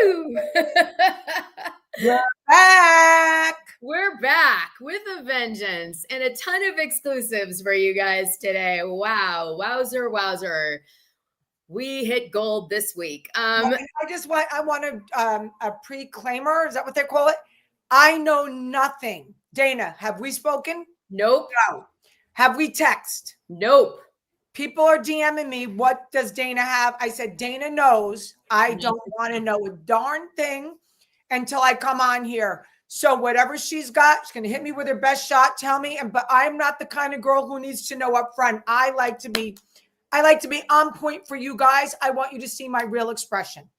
Woo! We're back. We're back with a vengeance and a ton of exclusives for you guys today. Wow. Wowzer. We hit gold this week. I want a pre-claimer. Is that what they call it? I know nothing. Dana, have we spoken? Nope. No. Have we texted? Nope. People are DMing me. What does Dana have? I said, Dana knows. I don't want to know a darn thing until I come on here. So whatever she's got, she's going to hit me with her best shot. Tell me. But I'm not the kind of girl who needs to know up front. I like to be on point for you guys. I want you to see my real expression.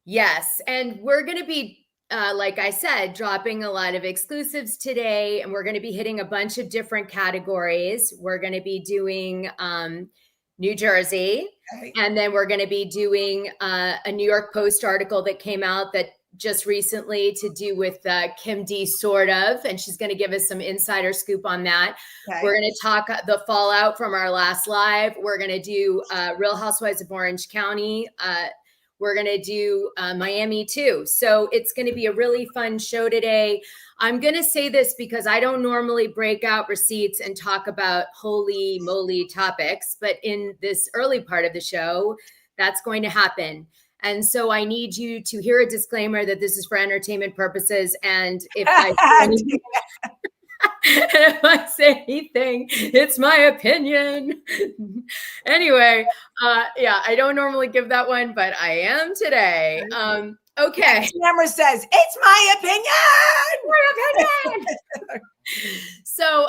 Yes. And we're going to be, like I said, dropping a lot of exclusives today, and we're going to be hitting a bunch of different categories. We're going to be doing New Jersey, and then we're going to be doing a New York Post article that came out that just recently to do with Kim D, sort of, and she's going to give us some insider scoop on that. Okay. We're going to talk the fallout from our last live. We're going to do Real Housewives of Orange County. We're going to do Miami too. So it's going to be a really fun show today. I'm going to say this because I don't normally break out receipts and talk about holy moly topics, but in this early part of the show, that's going to happen. And so I need you to hear a disclaimer that this is for entertainment purposes. And if if I say anything, it's my opinion. Anyway, yeah, I don't normally give that one, but I am today. Okay. Tamra says, it's my opinion. My opinion. So,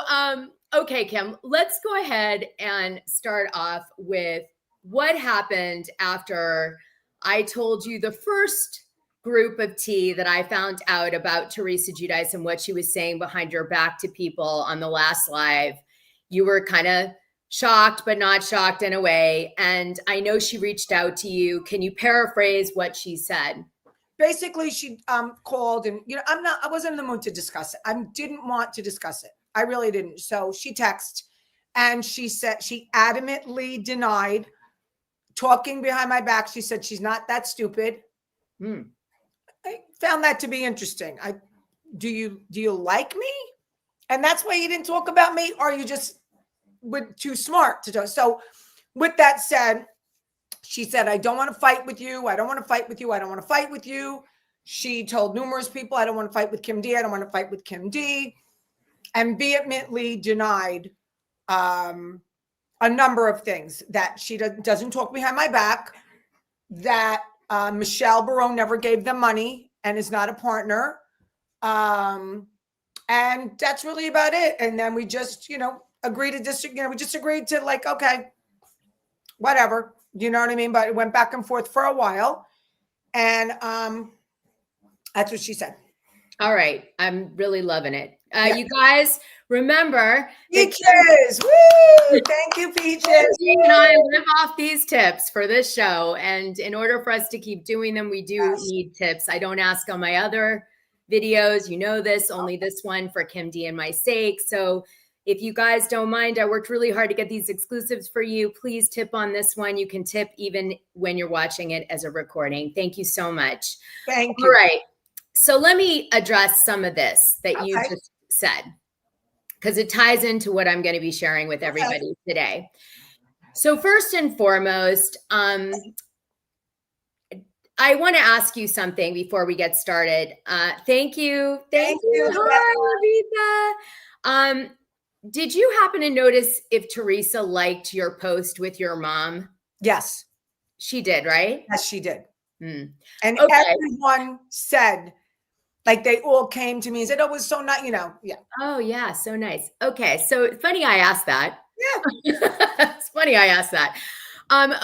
okay, Kim, let's go ahead and start off with what happened after I told you the first group of tea that I found out about Teresa Giudice and what she was saying behind your back to people on the last live. You were kind of shocked, but not shocked in a way. And I know she reached out to you. Can you paraphrase what she said? Basically, she called and, I wasn't in the mood to discuss it. I didn't want to discuss it. I really didn't. So she texted and she said she adamantly denied talking behind my back. She said she's not that stupid. I found that to be interesting. Do you like me? And that's why you didn't talk about me, or you just were too smart to do. So with that said, she said, I don't want to fight with you. I don't want to fight with you. I don't want to fight with you. She told numerous people, I don't want to fight with Kim D. I don't want to fight with Kim D. And vehemently denied a number of things, that she doesn't talk behind my back, that Michelle Barone never gave them money and is not a partner. And that's really about it. And then we just, agreed to disagree. We just agreed to okay, whatever, you know what I mean? But it went back and forth for a while. And that's what she said. All right. I'm really loving it. You guys remember. Peaches. Woo! Thank you, Peaches. And I live off these tips for this show. And in order for us to keep doing them, we do need tips. I don't ask on my other videos. You know this, only this one for Kim D and my sake. So if you guys don't mind, I worked really hard to get these exclusives for you. Please tip on this one. You can tip even when you're watching it as a recording. Thank you so much. Thank you. All right. So let me address some of this that you just said, because it ties into what I'm going to be sharing with everybody today. So first and foremost, I want to ask you something before we get started. Thank you. Thank you. Hi, Lisa. Did you happen to notice if Teresa liked your post with your mom? Yes. She did, right? Yes, she did. And everyone said, they all came to me and said, oh, it was so nice, yeah. Oh, yeah, so nice. Okay, so it's funny I asked that. Yeah. It's funny I asked that.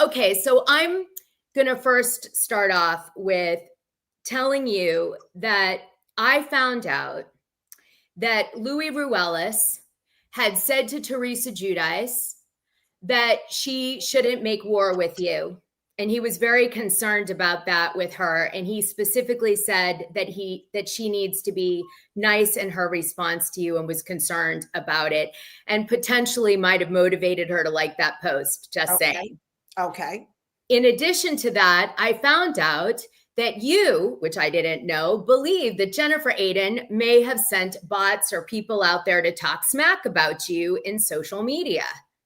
Okay, so I'm going to first start off with telling you that I found out that Louis Ruelas had said to Teresa Giudice that she shouldn't make war with you. And he was very concerned about that with her. And he specifically said that she needs to be nice in her response to you, and was concerned about it, and potentially might have motivated her to like that post, just saying. Okay. In addition to that, I found out that you, which I didn't know, believe that Jennifer Aydin may have sent bots or people out there to talk smack about you in social media.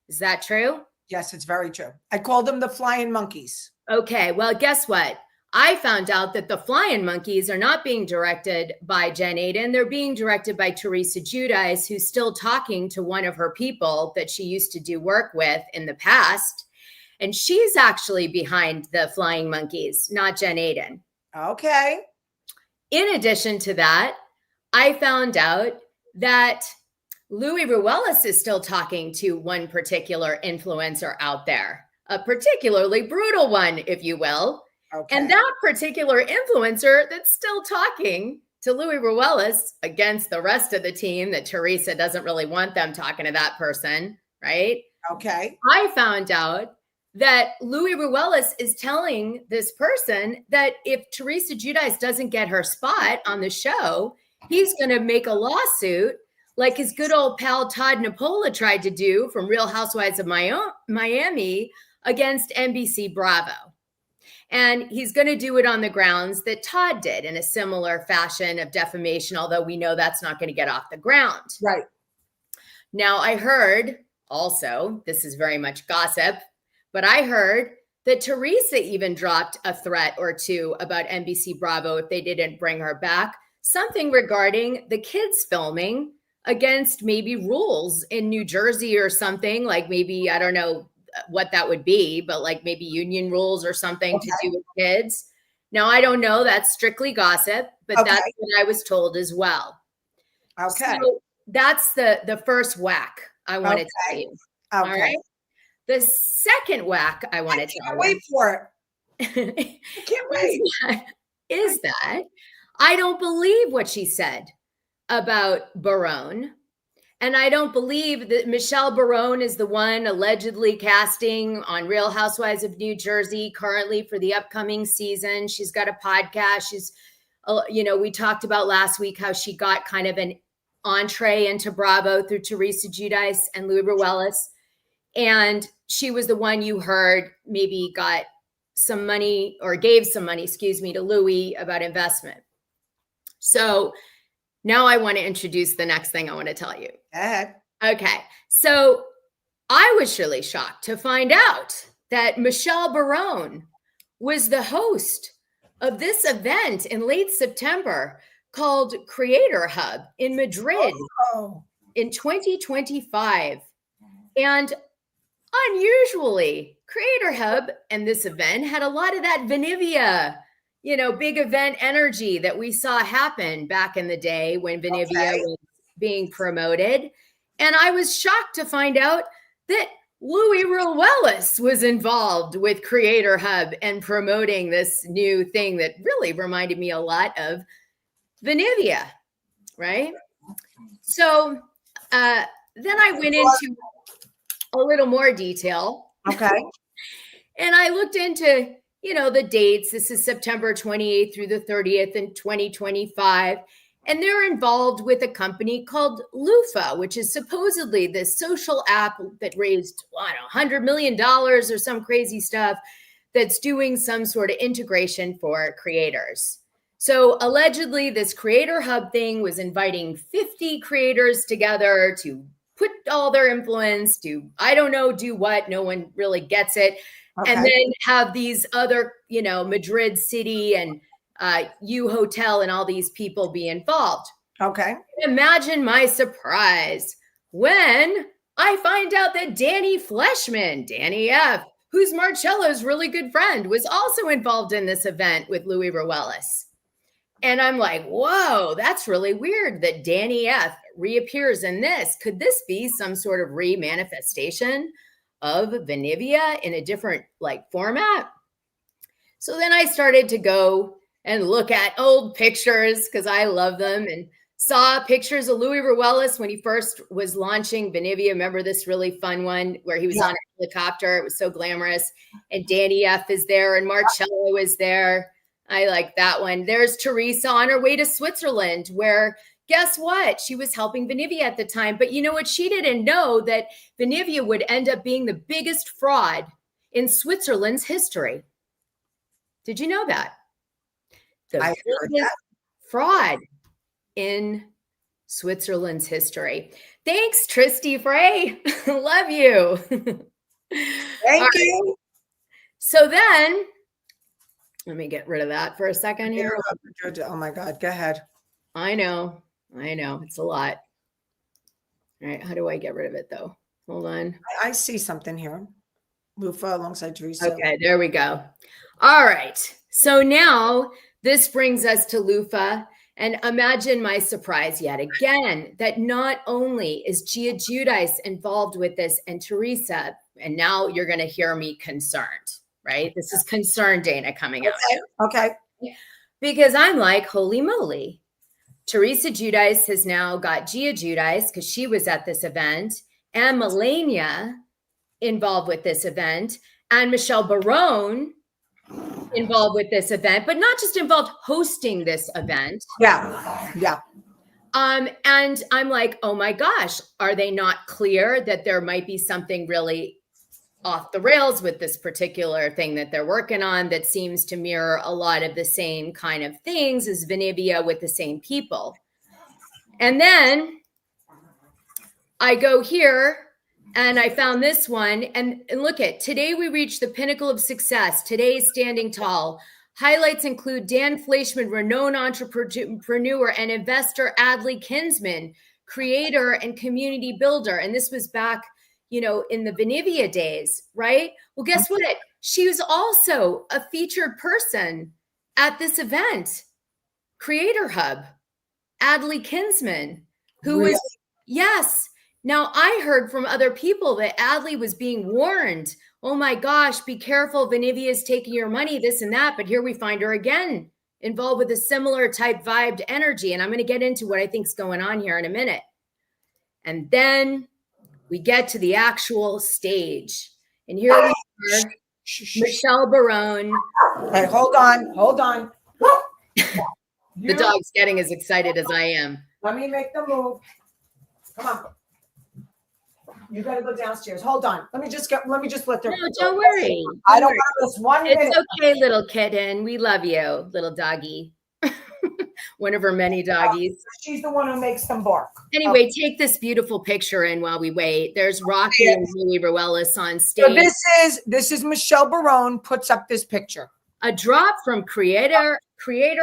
Is that true? Yes, it's very true. I called them the flying monkeys. Okay, well, guess what? I found out that the flying monkeys are not being directed by Jen Aydin. They're being directed by Teresa Giudice, who's still talking to one of her people that she used to do work with in the past. And she's actually behind the flying monkeys, not Jen Aydin. Okay. In addition to that, I found out that Louis Ruelas is still talking to one particular influencer out there, a particularly brutal one, if you will. Okay. And that particular influencer that's still talking to Louis Ruelas against the rest of the team, that Teresa doesn't really want them talking to that person, right? Okay. I found out that Louis Ruelas is telling this person that if Teresa Giudice doesn't get her spot on the show, he's going to make a lawsuit like his good old pal Todd Napola tried to do from Real Housewives of Miami against NBC Bravo. And he's going to do it on the grounds that Todd did in a similar fashion of defamation, although we know that's not going to get off the ground. Right. Now, I heard also, this is very much gossip, but I heard that Teresa even dropped a threat or two about NBC Bravo if they didn't bring her back, something regarding the kids filming against maybe rules in New Jersey or something, like maybe, I don't know what that would be, but like maybe union rules or something to do with kids. Now, I don't know. That's strictly gossip, but that's what I was told as well. Okay. So that's the first whack I want to tell you. Okay. All right. The second whack I want to tell you. Wait for it. I can't wait. Is that I don't believe what she said about Barone. And I don't believe that Michelle Barone is the one allegedly casting on Real Housewives of New Jersey currently for the upcoming season. She's got a podcast. She's, we talked about last week how she got kind of an entree into Bravo through Teresa Giudice and Louis Ruelas. And she was the one you heard maybe got some money or gave some money, to Louis about investment. So now I want to introduce the next thing I want to tell you. Go ahead. Okay. So I was really shocked to find out that Michelle Barone was the host of this event in late September called Creator Hub in Madrid in 2025. And unusually, Creator Hub and this event had a lot of that Venivia, big event energy that we saw happen back in the day when Venivia was being promoted. And I was shocked to find out that Louis Ruelas was involved with Creator Hub and promoting this new thing that really reminded me a lot of Venivia, right? So then I went into a little more detail. Okay. And I looked into, the dates. This is September 28th through the 30th in 2025. And they're involved with a company called Loofah, which is supposedly this social app that raised, $100 million or some crazy stuff that's doing some sort of integration for creators. So allegedly, this Creator Hub thing was inviting 50 creators together to put all their influence, do what, no one really gets it. Okay. And then have these other, Madrid City and U Hotel and all these people be involved. Okay. Imagine my surprise when I find out that Danny Fleshman, Danny F., who's Marcello's really good friend, was also involved in this event with Louis Ruelas. And I'm like, whoa, that's really weird that Danny F. reappears in this. Could this be some sort of remanifestation of Venivia in a different format? So then I started to go and look at old pictures because I love them, and saw pictures of Louis Ruelas when he first was launching Venivia. Remember this really fun one where he was on a helicopter? It was so glamorous. And Danny F. is there and Marcello is there. I like that one. There's Teresa on her way to Switzerland, where guess what? She was helping Venivia at the time. But you know what? She didn't know that Venivia would end up being the biggest fraud in Switzerland's history. Did you know that? the I heard biggest that. fraud in Switzerland's history. Thanks, Tristy Frey. Love you. Thank you. So then, let me get rid of that for a second here. Oh my God, go ahead. I know. It's a lot. All right, how do I get rid of it though? Hold on. I see something here. Lufa alongside Teresa. Okay, there we go. All right. So now this brings us to Lufa. And imagine my surprise yet again that not only is Gia Giudice involved with this and Teresa, and now you're going to hear me concerned, right? This is concern Dana coming out. Okay. Because I'm like, holy moly. Teresa Giudice has now got Gia Giudice because she was at this event, and Melania involved with this event, and Michelle Barone involved with this event, but not just involved, hosting this event. Yeah. And I'm like, oh my gosh, are they not clear that there might be something really off the rails with this particular thing that they're working on that seems to mirror a lot of the same kind of things as Venivia with the same people? And then I go here and I found this one, and look at, today we reached the pinnacle of success. Today is standing tall. Highlights include Dan Fleischman, renowned entrepreneur and investor, Adley Kinsman, creator and community builder. And this was back, in the Venivia days, right? Well, guess what? She was also a featured person at this event, Creator Hub, Adley Kinsman, who was, yes. Now, I heard from other people that Adley was being warned, oh my gosh, be careful, Venivia is taking your money, this and that. But here we find her again, involved with a similar type vibed energy. And I'm going to get into what I think is going on here in a minute. And then we get to the actual stage. And here we are, Michelle Barone. Hey, hold on. The dog's getting as excited as I am. Let me make the move. Come on. You got to go downstairs. Hold on. Let me just let them. No, don't worry. I don't want this 1 minute. It's okay, little kitten. We love you, little doggy. One of her many doggies. She's the one who makes them bark. Anyway, take this beautiful picture in while we wait. There's Rocky and Louis Ruelas on stage. So this is Michelle Barone puts up this picture. A drop from Creator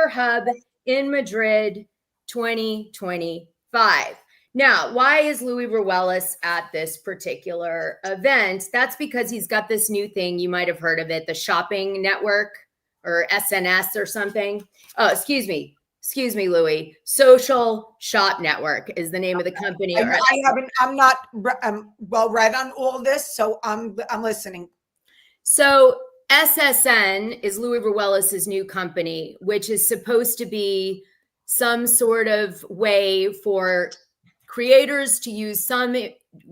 Hub in Madrid 2025. Now, why is Louis Ruelas at this particular event? That's because he's got this new thing. You might have heard of it, the shopping network, or SNS or something. Oh, excuse me, Louis. Social Shop Network is the name of the company. I'm not well read on all this, so I'm listening. So SSN is Louis Ruelas' new company, which is supposed to be some sort of way for creators to use some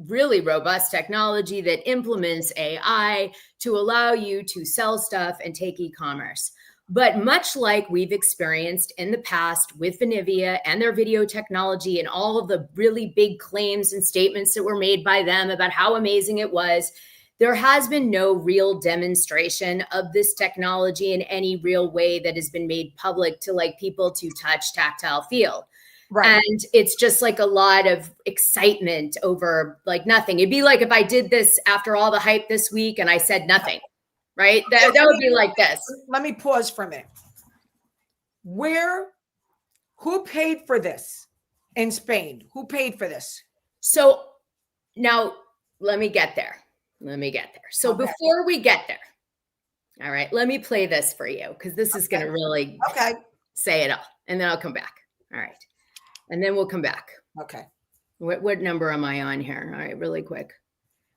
really robust technology that implements AI to allow you to sell stuff and take e-commerce. But much like we've experienced in the past with Venivia and their video technology and all of the really big claims and statements that were made by them about how amazing it was, there has been no real demonstration of this technology in any real way that has been made public to people to touch, tactile, feel. Right. And it's just like a lot of excitement over nothing. It'd be like if I did this after all the hype this week and I said nothing, right? That would be like this. Let me pause for a minute. Who paid for this in Spain? Who paid for this? So now let me get there. So before we get there, all right, let me play this for you because this is going to really say it all. And then I'll come back. All right. And then we'll come back. Okay. What number am I on here? All right, really quick.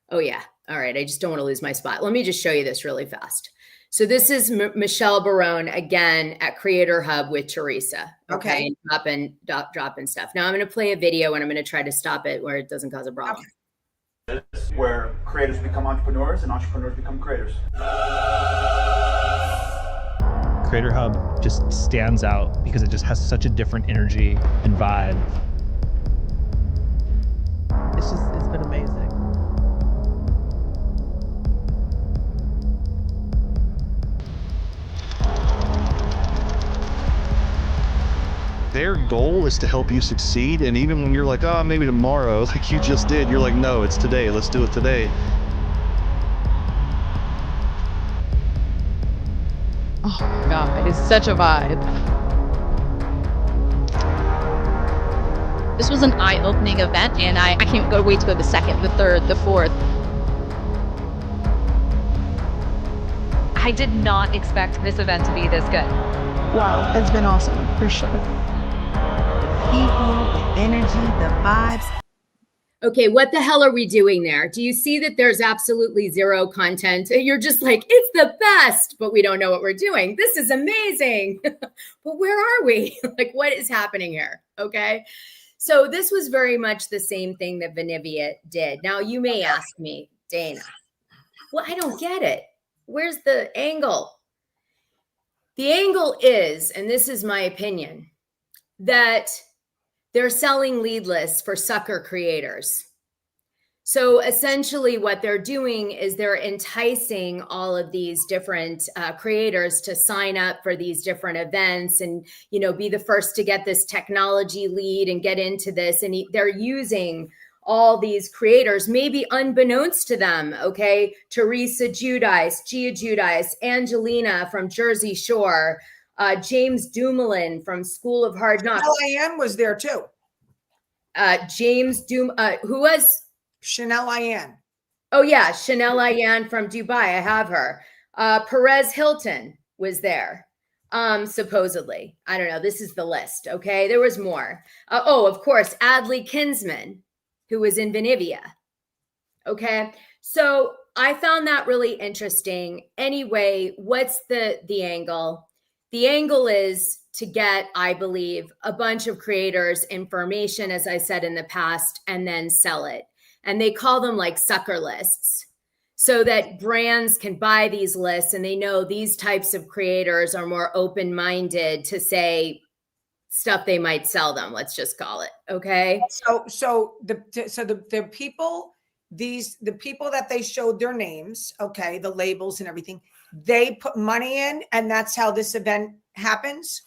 Oh, yeah. All right. I just don't want to lose my spot. Let me just show you this really fast. So this is Michelle Barone again at Creator Hub with Teresa. Okay. Dropping stuff. Now I'm going to play a video and I'm going to try to stop it where it doesn't cause a problem. Okay. Where creators become entrepreneurs and entrepreneurs become creators. Creator Hub just stands out because it just has such a different energy and vibe. It's been amazing. their goal is to help you succeed. And even when you're like, oh, maybe tomorrow, like you just did, you're like, no, it's today. Let's do it today. Oh my God, it's such a vibe. This was an eye-opening event, and I can't wait to go to the second, the third, the fourth. I did not expect this event to be this good. Wow, it's been awesome, for sure. People, the energy, the vibes. Okay, what the hell are we doing there? Do you see that there's absolutely zero content? You're just like, it's the best, but we don't know what we're doing. This is amazing. But where are we? Like, what is happening here? Okay. So this was very much the same thing that Venivia did. Now you may ask me, Dana, well, I don't get it. Where's the angle? The angle is, and this is my opinion, that they're selling lead lists for sucker creators. So essentially what they're doing is they're enticing all of these different creators to sign up for these different events and, you know, be the first to get this technology lead and get into this. And they're using all these creators, maybe unbeknownst to them, okay? Teresa Giudice, Gia Giudice, Angelina from Jersey Shore, James Dumoulin from School of Hard Knocks. Chanel was there too. Who was? Chanel Ayan. Oh yeah, Chanel Ayan from Dubai. I have her. Perez Hilton was there. Supposedly. I don't know. This is the list, okay? There was more. Oh, of course, Adley Kinsman, who was in Venivia. Okay, so I found that really interesting. Anyway, what's the angle? The angle is to get, I believe, a bunch of creators information, as I said in the past, and then sell it. And they call them like sucker lists, so that brands can buy these lists and they know these types of creators are more open-minded to say stuff they might sell them. Let's just call it. Okay. So the people, the people that they showed their names, okay, the labels and everything, they put money in, and that's how this event happens.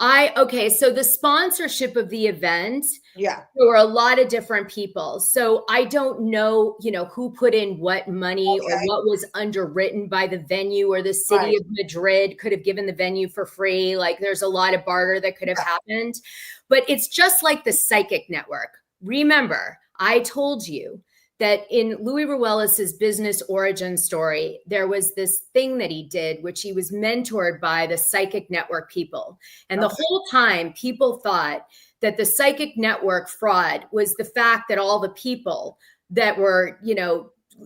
Okay, so the sponsorship of the event, yeah, there were a lot of different people. So I don't know, who put in what money or what was underwritten by the venue, or the city of Madrid could have given the venue for free. Like, there's a lot of barter that could have happened, but it's just like the psychic network. Remember, I told you that in Louis Ruelas's business origin story, there was this thing that he did, which he was mentored by the psychic network people. And the whole time people thought that the psychic network fraud was the fact that all the people that were,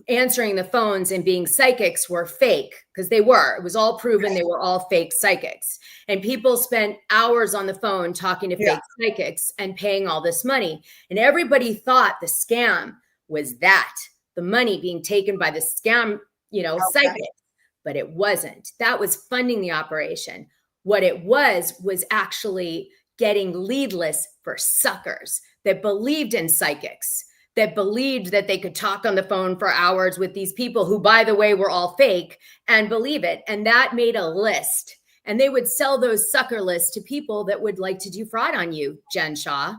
answering the phones and being psychics were fake, because they were. It was all proven they were all fake psychics. And people spent hours on the phone talking to fake psychics and paying all this money. And everybody thought the scam was that, the money being taken by the scam, psychics, but it wasn't. That was funding the operation. What it was actually getting lead lists for suckers that believed in psychics, that believed that they could talk on the phone for hours with these people who, by the way, were all fake, and believe it. And that made a list. And they would sell those sucker lists to people that would like to do fraud on you. Jen Shaw,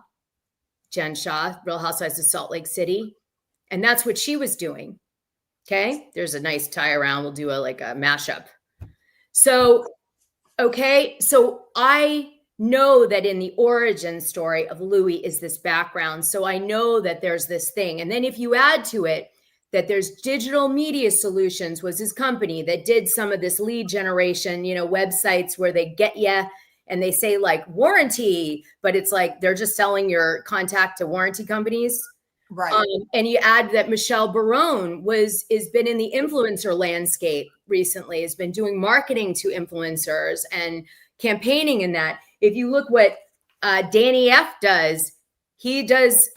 Real Housewives of Salt Lake City. And that's what she was doing. Okay. There's a nice tie around. We'll do a mashup. So, okay. So I know that in the origin story of Louis is this background. So I know that there's this thing. And then if you add to it that there's Digital Media Solutions was his company that did some of this lead generation, websites where they get you and they say like warranty, but it's like they're just selling your contact to warranty companies. Right. And you add that Michelle Barone has been in the influencer landscape recently, has been doing marketing to influencers and campaigning in that. If you look what Danny F does, he does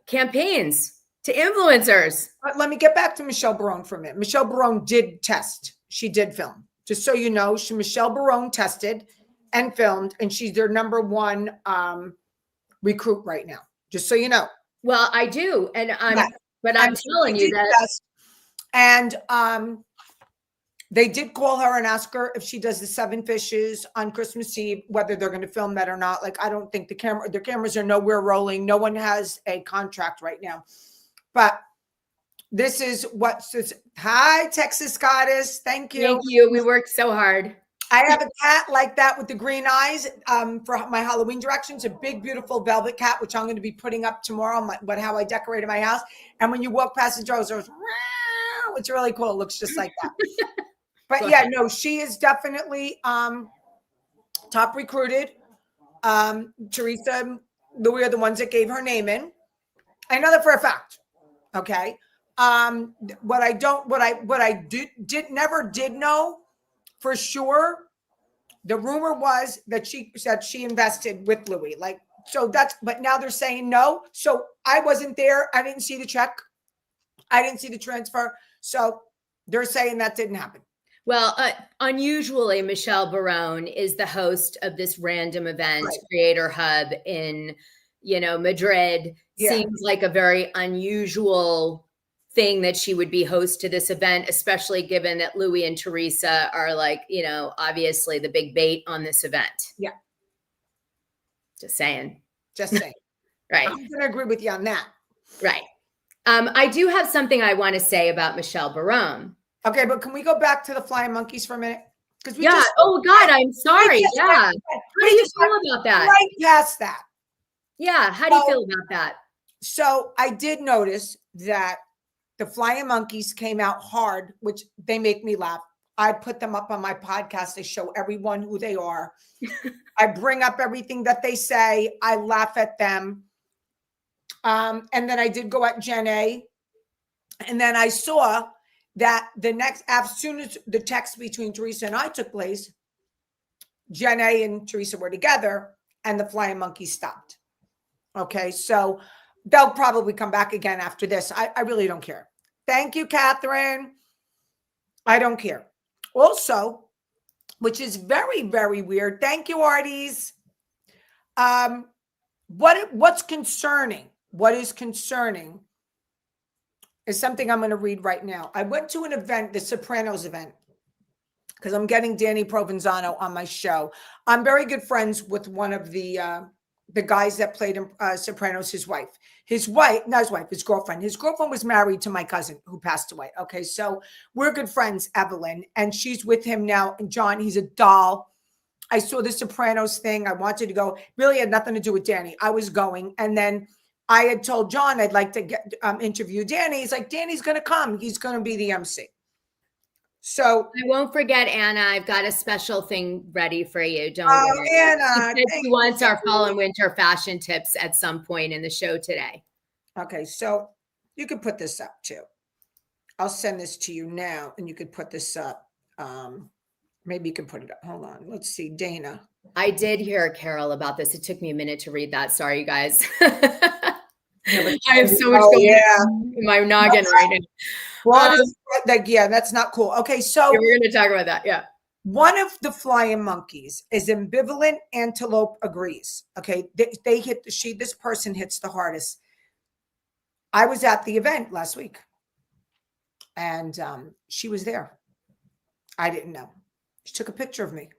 campaigns to influencers. Let me get back to Michelle Barone for a minute. Michelle Barone did test. She did film. Just so you know, Michelle Barone tested and filmed, and she's their #1 recruit right now. Just so you know. Well, I do, and I'm telling you that. And They did call her and ask her if she does the 7 fishes on Christmas Eve, whether they're going to film that or not. Like, I don't think the cameras are nowhere rolling. No one has a contract right now. But this is what says, hi, Texas Goddess. Thank you. Thank you. We worked so hard. I have a cat like that with the green eyes for my Halloween directions. A big, beautiful velvet cat, which I'm going to be putting up tomorrow. How I decorated my house. And when you walk past the door, it goes, it's really cool. It looks just like that. But yeah, no, she is definitely top recruited. Teresa, Louie are the ones that gave her name in. I know that for a fact. Okay. What I never did know for sure, the rumor was that she said she invested with Louie. Like, so but now they're saying no. So I wasn't there. I didn't see the check. I didn't see the transfer. So they're saying that didn't happen. Well, unusually, Michelle Barone is the host of this random event, right. Creator Hub in, Madrid. Yeah. Seems like a very unusual thing that she would be host to this event, especially given that Louie and Teresa are like, obviously the big bait on this event. Yeah. Just saying. Right. I'm going to agree with you on that. Right. I do have something I want to say about Michelle Barone. Okay, but can we go back to the flying monkeys for a minute? Oh God, I'm sorry. Yeah. How do you feel about that? Right past that. Yeah. How do you feel about that? So I did notice that the flying monkeys came out hard, which they make me laugh. I put them up on my podcast. I show everyone who they are. I bring up everything that they say. I laugh at them. And then I did go at Jen A. And then I saw that as soon as the text between Teresa and I took place, Jen A and Teresa were together and the flying monkeys stopped. Okay, so they'll probably come back again after this. I really don't care. Thank you, Catherine. I don't care. Also, which is very, very weird. Thank you, Arties. What's concerning? What is concerning is something I'm going to read right now. I went to an event, the Sopranos event, because I'm getting Danny Provenzano on my show. I'm very good friends with one of the guys that played in Sopranos, his girlfriend. His girlfriend was married to my cousin who passed away. Okay, so we're good friends, Evelyn, and she's with him now. And John, he's a doll. I saw the Sopranos thing. I wanted to go. Really had nothing to do with Danny. I was going, and then I had told John I'd like to get interview Danny. He's like, Danny's going to come. He's going to be the MC. So I won't forget, Anna. I've got a special thing ready for you. Don't worry. Anna. She wants our fall and winter fashion tips at some point in the show today. Okay, so you could put this up too. I'll send this to you now, and you could put this up. Maybe you can put it up. Hold on. Let's see, Dana. I did hear Carol about this. It took me a minute to read that. Sorry, you guys. I have so much going on in my noggin right now. Well, that's not cool. Okay, so we're going to talk about that. Yeah. One of the flying monkeys is ambivalent. Antelope agrees. Okay, this person hits the hardest. I was at the event last week, and she was there. I didn't know. She took a picture of me.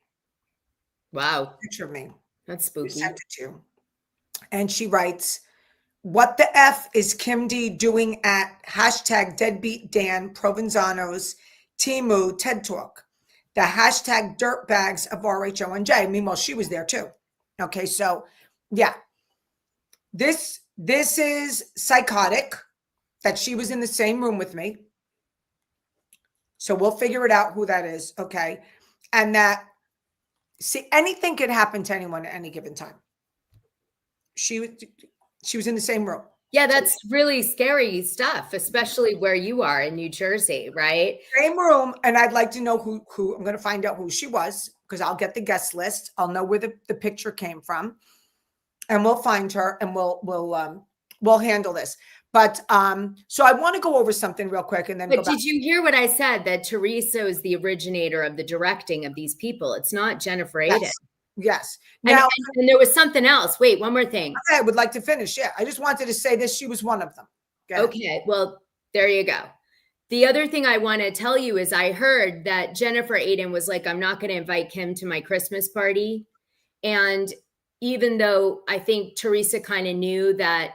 Wow. Picture of me. That's spooky. We sent it to you. And she writes, what the F is Kim D doing at #DeadbeatDan Provenzano's Timu TED Talk? The #dirtbags of RHONJ. Meanwhile, she was there too. Okay, so yeah. This is psychotic that she was in the same room with me. So we'll figure it out who that is. Okay. And that, see, anything could happen to anyone at any given time. She was in the same room. Yeah, that's really scary stuff, especially where you are in New Jersey, right? Same room. And I'd like to know who I'm going to find out who she was, because I'll get the guest list. I'll know where the picture came from, and we'll find her, and we'll handle this. But so I want to go over something real quick, and then. But did you hear what I said? That Teresa is the originator of the directing of these people. It's not Jennifer Aiden. Yes. Now, and there was something else. Wait, one more thing. Okay, I would like to finish. Yeah, I just wanted to say this. She was one of them. Okay. Well, there you go. The other thing I want to tell you is I heard that Jennifer Aiden was like, I'm not going to invite Kim to my Christmas party. And even though I think Teresa kind of knew that,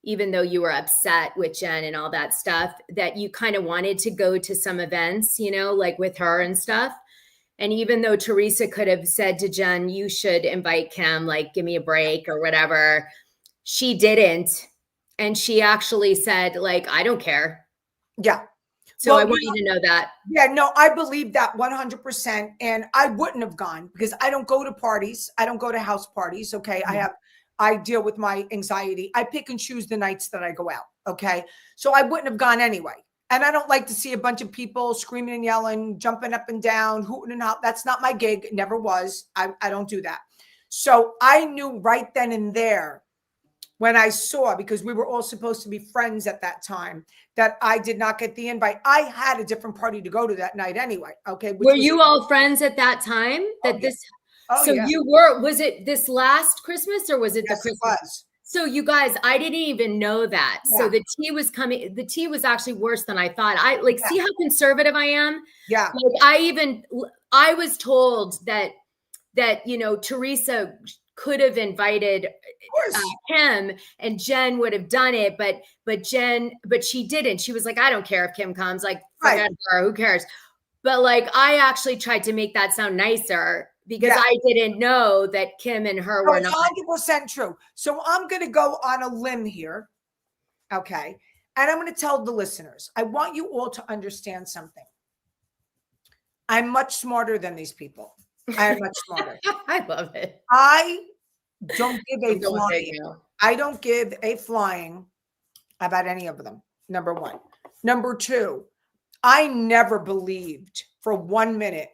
even though you were upset with Jen and all that stuff, that you kind of wanted to go to some events, you know, like with her and stuff. And even though Teresa could have said to Jen, you should invite Kim, like, give me a break or whatever, she didn't. And she actually said, like, I don't care. Yeah. So Well, I want you to know that. Yeah, no, I believe that 100%. And I wouldn't have gone because I don't go to parties. I don't go to house parties. Okay. I deal with my anxiety. I pick and choose the nights that I go out. Okay. So I wouldn't have gone anyway. And I don't like to see a bunch of people screaming and yelling, jumping up and down, hooting and hollering. That's not my gig. It never was. I don't do that. So I knew right then and there when I saw, because we were all supposed to be friends at that time, that I did not get the invite. I had a different party to go to that night anyway. Okay. Were you all friends at that time? That this. Oh, so yeah. you were. Was it this last Christmas or was it Yes, the Christmas? it was. So you guys, I didn't even know that. Yeah. So the tea was coming. The tea was actually worse than I thought. I like Yeah. see how conservative I am. Yeah. Like I was told that you know Teresa could have invited Kim and Jen would have done it, but she didn't. She was like, I don't care if Kim comes. Like, forget her. Who cares? But like, I actually tried to make that sound nicer because I didn't know that Kim and her were not. 100% true. So I'm going to go on a limb here. Okay. And I'm going to tell the listeners, I want you all to understand something. I'm much smarter than these people. I am much smarter. I love it. I don't give a flying. I don't give a flying about any of them. Number one. Number two, I never believed for 1 minute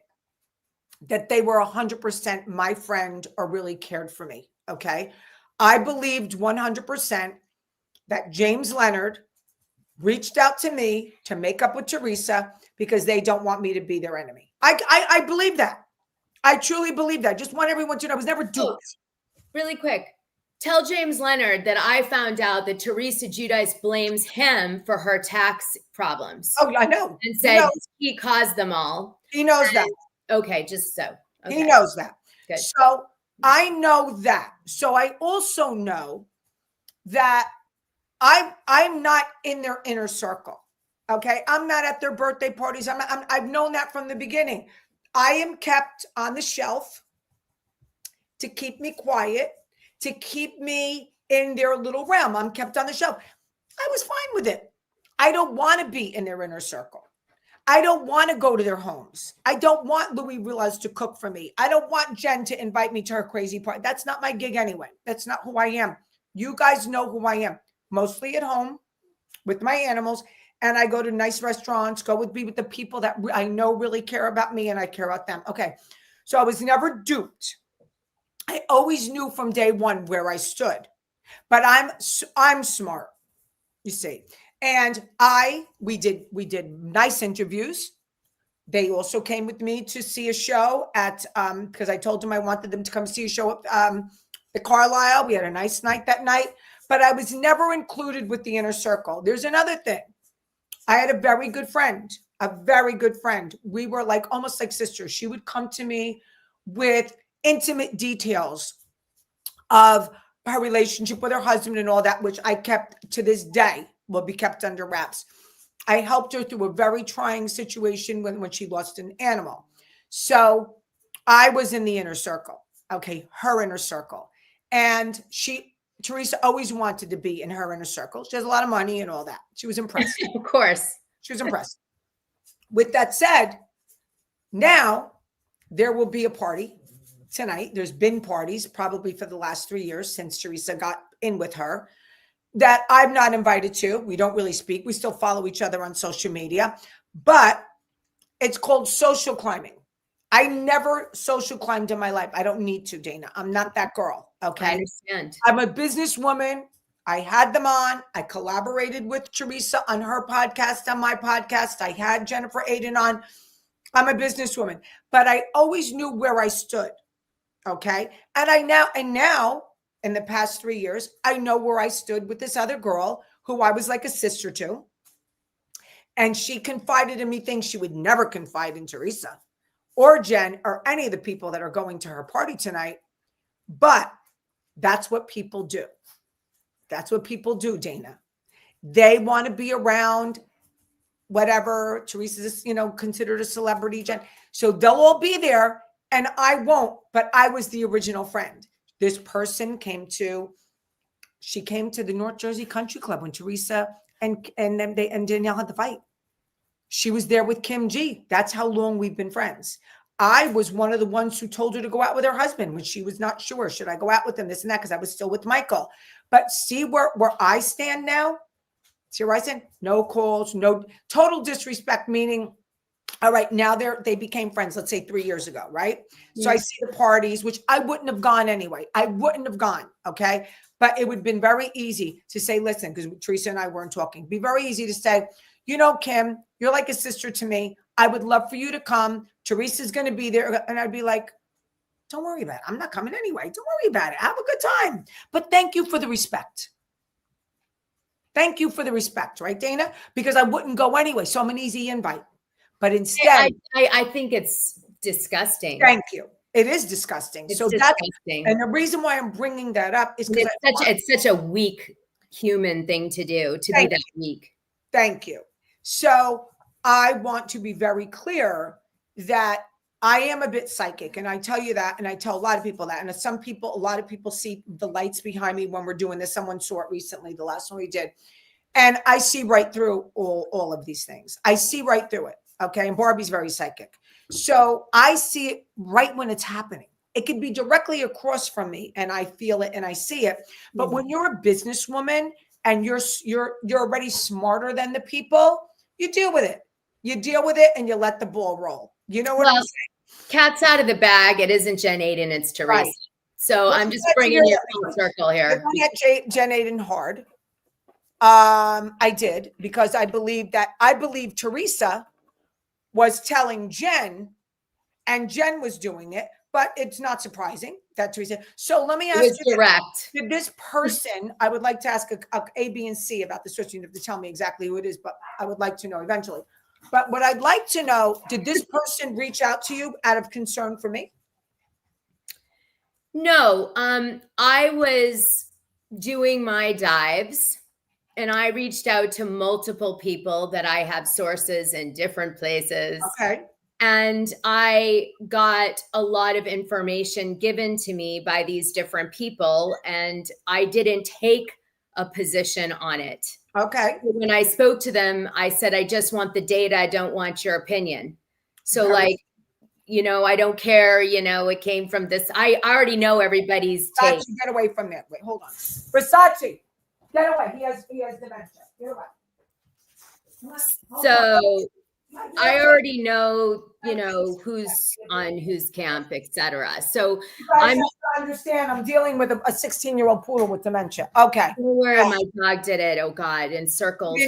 that they were 100% my friend or really cared for me. Okay. I believed 100% that James Leonard reached out to me to make up with Teresa because they don't want me to be their enemy. I believe that. I truly believe that. Just want everyone to know I was never duped. Really quick. Tell James Leonard that I found out that Teresa Giudice blames him for her tax problems. Oh, I know. And said he caused them all. He knows that. Okay, just so. Okay. He knows that. Good. So I know that. So I also know that I'm not in their inner circle. Okay. I'm not at their birthday parties. I've known that from the beginning. I am kept on the shelf to keep me quiet, to keep me in their little realm. I'm kept on the shelf. I was fine with it. I don't want to be in their inner circle. I don't want to go to their homes. I don't want Louis Relas to cook for me. I don't want Jen to invite me to her crazy party. That's not my gig anyway. That's not who I am. You guys know who I am. Mostly at home with my animals. And I go to nice restaurants, be with the people that I know really care about me and I care about them. Okay. So I was never duped. I always knew from day one where I stood, but I'm smart, you see. And we did nice interviews. They also came with me to see a show at, because I told them I wanted them to come see a show at the Carlisle. We had a nice night that night, but I was never included with the inner circle. There's another thing. I had a very good friend. We were like almost like sisters. She would come to me with intimate details of her relationship with her husband and all that, which I kept to this day, will be kept under wraps. I helped her through a very trying situation when she lost an animal. So I was in the inner circle. Okay. Her inner circle. And Teresa always wanted to be in her inner circle. She has a lot of money and all that. She was impressed. Of course. She was impressed. With that said, now there will be a party tonight. There's been parties probably for the last 3 years since Teresa got in with her that I'm not invited to. We don't really speak. We still follow each other on social media, but it's called social climbing. I never social climbed in my life. I don't need to, Dana. I'm not that girl. Okay. I understand. I'm a businesswoman. I had them on. I collaborated with Teresa on her podcast, on my podcast. I had Jennifer Aiden on. I'm a businesswoman, but I always knew where I stood. Okay. And now in the past 3 years, I know where I stood with this other girl who I was like a sister to. And she confided in me things she would never confide in Teresa or Jen or any of the people that are going to her party tonight. But that's what people do. That's what people do, Dana. They want to be around whatever. Teresa's, considered a celebrity, Jen. So they'll all be there and I won't, but I was the original friend. This person came to the North Jersey Country Club when Teresa and Danielle had the fight. She was there with Kim G. That's how long we've been friends. I was one of the ones who told her to go out with her husband when she was not sure. Should I go out with him? This and that, because I was still with Michael. But see where I stand now? See where I stand? No calls, no total disrespect, meaning, all right, now they became friends, let's say 3 years ago, right? So I see the parties, which I wouldn't have gone anyway. I wouldn't have gone, okay? But it would have been very easy to say, listen, because Teresa and I weren't talking. Be very easy to say, Kim, you're like a sister to me. I would love for you to come. Teresa's going to be there. And I'd be like, don't worry about it. I'm not coming anyway. Don't worry about it. Have a good time. But thank you for the respect. Thank you for the respect, right, Dana? Because I wouldn't go anyway. So I'm an easy invite. But instead, I think it's disgusting. Thank you. It is disgusting. It's so disgusting. And the reason why I'm bringing that up is because it's such a weak human thing to do, to be that weak. Thank you. So I want to be very clear that I am a bit psychic, and I tell you that, and I tell a lot of people that. And a lot of people see the lights behind me when we're doing this. Someone saw it recently, the last one we did. And I see right through all of these things. I see right through it. Okay. And Barbie's very psychic. So I see it right when it's happening. It could be directly across from me and I feel it and I see it. But when you're a businesswoman and you're already smarter than the people, you deal with it. You deal with it and you let the ball roll. You know what I'm saying? Cat's out of the bag. It isn't Jen Aiden, it's Teresa. Right. So I'm just bringing you full circle here. I hit Jen Aiden hard. I did, because I believe Teresa was telling Jen and Jen was doing it, but it's not surprising that Teresa. So let me ask you, direct. Did this person, I would like to ask a, B, and C about this. You don't have to tell me exactly who it is, but I would like to know eventually. But what I'd like to know, did this person reach out to you out of concern for me? No, I was doing my dives and I reached out to multiple people that I have sources in different places. Okay. And I got a lot of information given to me by these different people, and I didn't take a position on it. Okay. When I spoke to them, I said, I just want the data. I don't want your opinion. So I don't care, it came from this. I already know everybody's take. Versace, get away from that. Wait, hold on. Versace, get away. He has dementia. Get away. So I already know, who's on whose camp, etc. So I understand. I'm dealing with a 16-year-old poodle with dementia. Okay. Where my dog did it. Oh God, in circles.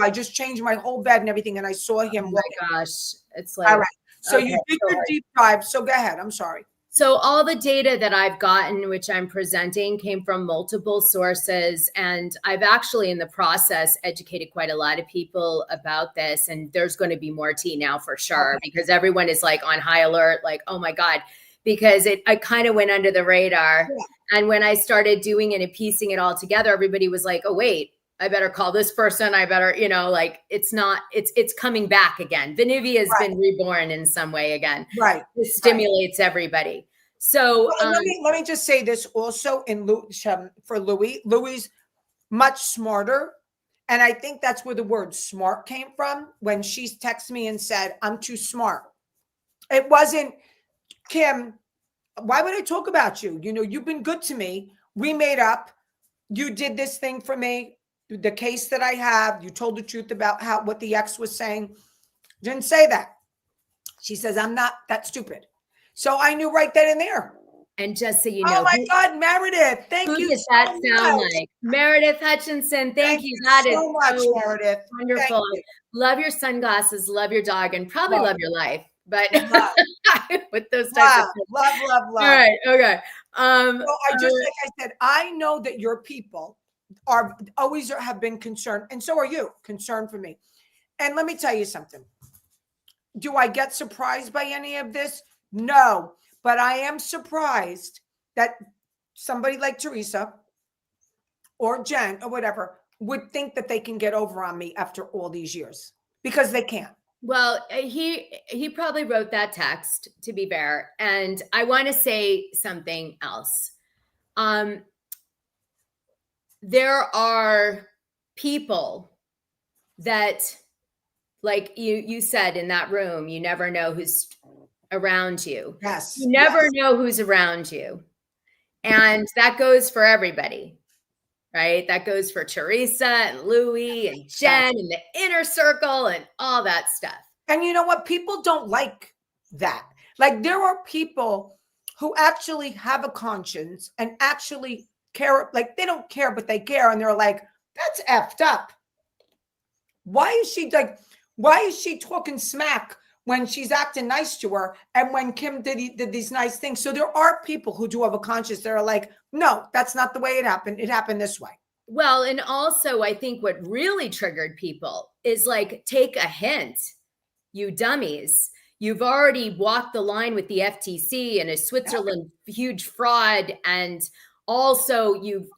I just changed my whole bed and everything, and I saw him. Oh my gosh, it's like. All right. So you did your deep dive. So go ahead. I'm sorry. So all the data that I've gotten, which I'm presenting, came from multiple sources. And I've actually, in the process, educated quite a lot of people about this. And there's going to be more tea now for sure, because everyone is like on high alert, like, oh my God, because I kind of went under the radar. Yeah. And when I started doing it and piecing it all together, everybody was like, oh, wait, I better call this person. I better, it's coming back again. Venuvia has been reborn in some way again. Right. It stimulates everybody. So let me just say this also for Louis. Louis much smarter. And I think that's where the word smart came from when she texted me and said, I'm too smart. It wasn't, Kim, why would I talk about you? You've been good to me. We made up. You did this thing for me. The case that I have, you told the truth about what the ex was saying. Didn't say that. She says, I'm not that stupid. So I knew right then and there. And just so you know. Oh my God, Meredith. Thank you. Who does that sound like? Meredith Hutchinson. Thank you. That is so much, Meredith. Wonderful. Love your sunglasses, love your dog, and probably love your life. But with those types of things. Love. All right. Okay. Like I said, I know that your people have been concerned, and so are you, concerned for me. And let me tell you something. Do I get surprised by any of this? No, but I am surprised that somebody like Teresa or Jen or whatever would think that they can get over on me after all these years, because they can't. Well, he probably wrote that text, to be fair. And I want to say something else. There are people that, like you said in that room, you never know who's around you. Yes. You never know who's around you. And that goes for everybody, right? That goes for Teresa and Louie and Jen and the inner circle and all that stuff. And you know what? People don't like that. Like, there are people who actually have a conscience and actually care. Like, they don't care, but they care. And they're like, that's effed up. Why is she talking smack when she's acting nice to her? And when Kim did these nice things. So there are people who do have a conscience that are like, no, that's not the way it happened. It happened this way. Well, and also I think what really triggered people is like, take a hint, you dummies. You've already walked the line with the FTC and a Switzerland huge fraud. And also you've,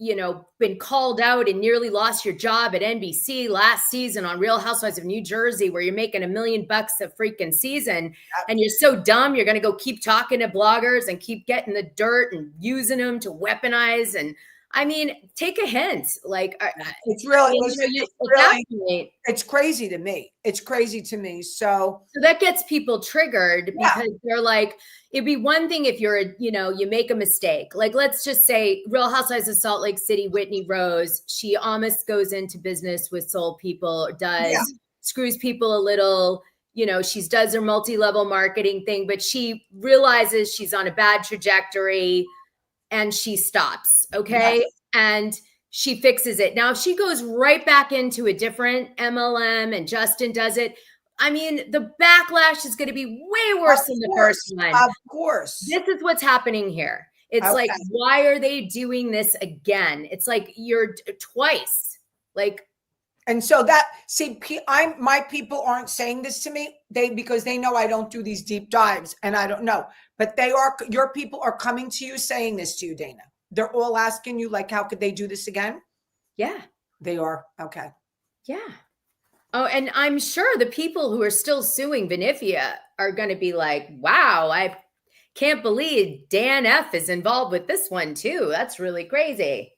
been called out and nearly lost your job at NBC last season on Real Housewives of New Jersey, where you're making $1 million a freaking season. And you're so dumb. You're going to go keep talking to bloggers and keep getting the dirt and using them to weaponize. And I mean, take a hint. Like, it's really, it's crazy to me. It's crazy to me. So that gets people triggered because they're like, it'd be one thing if you're, you make a mistake. Like, let's just say Real Housewives of Salt Lake City, Whitney Rose, she almost goes into business with soul people, screws people a little, she does her multi-level marketing thing, but she realizes she's on a bad trajectory and she stops. Okay. Yes. And she fixes it. Now, if she goes right back into a different MLM and Justin does it, I mean, the backlash is going to be way worse than the first one. Of course. This is what's happening here. It's like, why are they doing this again? It's like you're twice. Like, and so my people aren't saying this to me. Because they know I don't do these deep dives and I don't know, but your people are coming to you saying this to you, Dana. They're all asking you, like, how could they do this again? Yeah, they are. Okay. Yeah. Oh, and I'm sure the people who are still suing Benifia are going to be like, wow, I can't believe Dan F is involved with this one too. That's really crazy.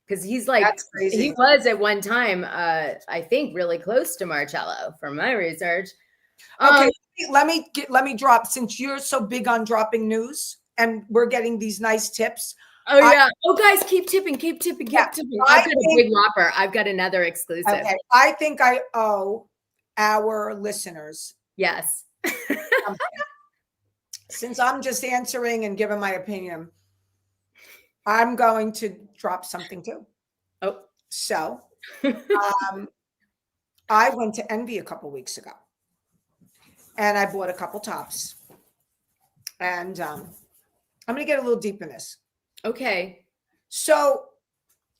Because he's like, he was at one time, I think, really close to Marcello from my research. Okay, let me drop, since you're so big on dropping news and we're getting these nice tips. Oh, yeah. Guys, keep tipping, keep tipping. I've got a big whopper. I've got another exclusive. Okay. I think I owe our listeners. Yes. Since I'm just answering and giving my opinion, I'm going to drop something too. Oh. So I went to Envy a couple weeks ago and I bought a couple tops. And I'm going to get a little deep in this. Okay. So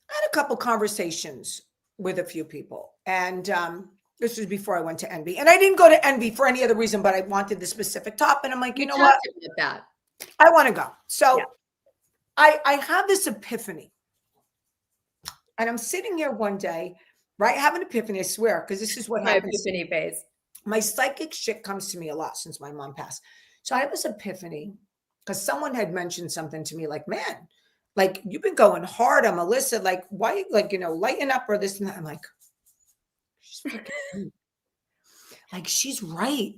I had a couple conversations with a few people, and this was before I went to Envy. And I didn't go to Envy for any other reason, but I wanted the specific top. And I'm like, you know what? I want to go. So I have this epiphany. And I'm sitting here one day, right? I have an epiphany, I swear, because this is what happens. My epiphany phase. My psychic shit comes to me a lot since my mom passed. So I have this epiphany because someone had mentioned something to me like, man, like, you've been going hard on Melissa. Like, why, like, lighten up or this and that. I'm like, she's freaking right. Like, she's right.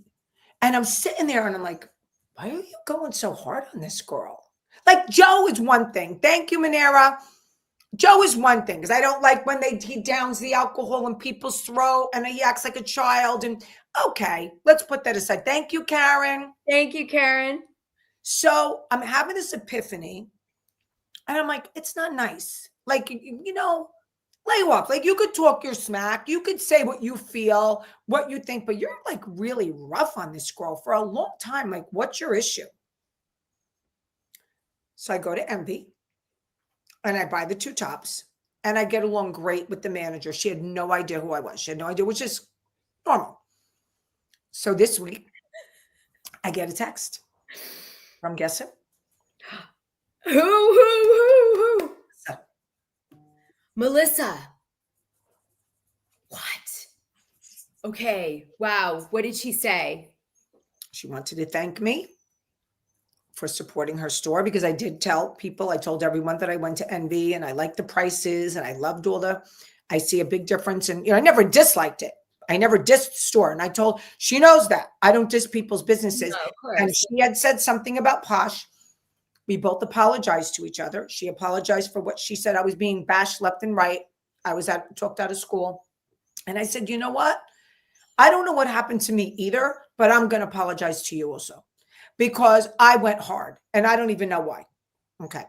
And I'm sitting there and I'm like, why are you going so hard on this girl? Like, Joe is one thing. Thank you, Manera. Joe is one thing, because I don't like when he downs the alcohol in people's throat and he acts like a child. And okay, let's put that aside. Thank you, Karen. Thank you, Karen. So I'm having this epiphany and I'm like, it's not nice. Like, lay off. Like, you could talk your smack. You could say what you feel, what you think, but you're like really rough on this girl for a long time. Like, what's your issue? So I go to Envy and I buy the two tops and I get along great with the manager. She had no idea who I was. She had no idea, which is normal. So this week, I get a text from, guess who? Who? So, Melissa. What? Okay. Wow. What did she say? she wanted to thank me for supporting her store, because I did tell people, I told everyone that I went to Envy and I liked the prices and I loved I see a big difference. And, I never disliked it. I never dissed the store. And I told, she knows that I don't diss people's businesses. No, of course. And she had said something about Posh. We both apologized to each other. She apologized for what she said. I was being bashed left and right. I was talked out of school. And I said, you know what? I don't know what happened to me either, but I'm going to apologize to you also, because I went hard and I don't even know why. Okay.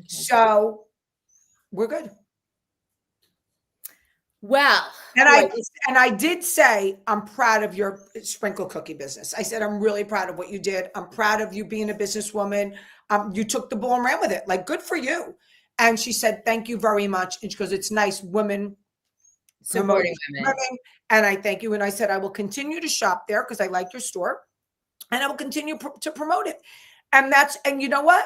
So we're good. Well, And I did say, I'm proud of your sprinkle cookie business. I said, I'm really proud of what you did. I'm proud of you being a businesswoman. You took the ball and ran with it. Like, good for you. And she said, thank you very much. And she goes, it's nice women supporting women. And I thank you. And I said, I will continue to shop there because I like your store, and I will continue to promote it. And you know what?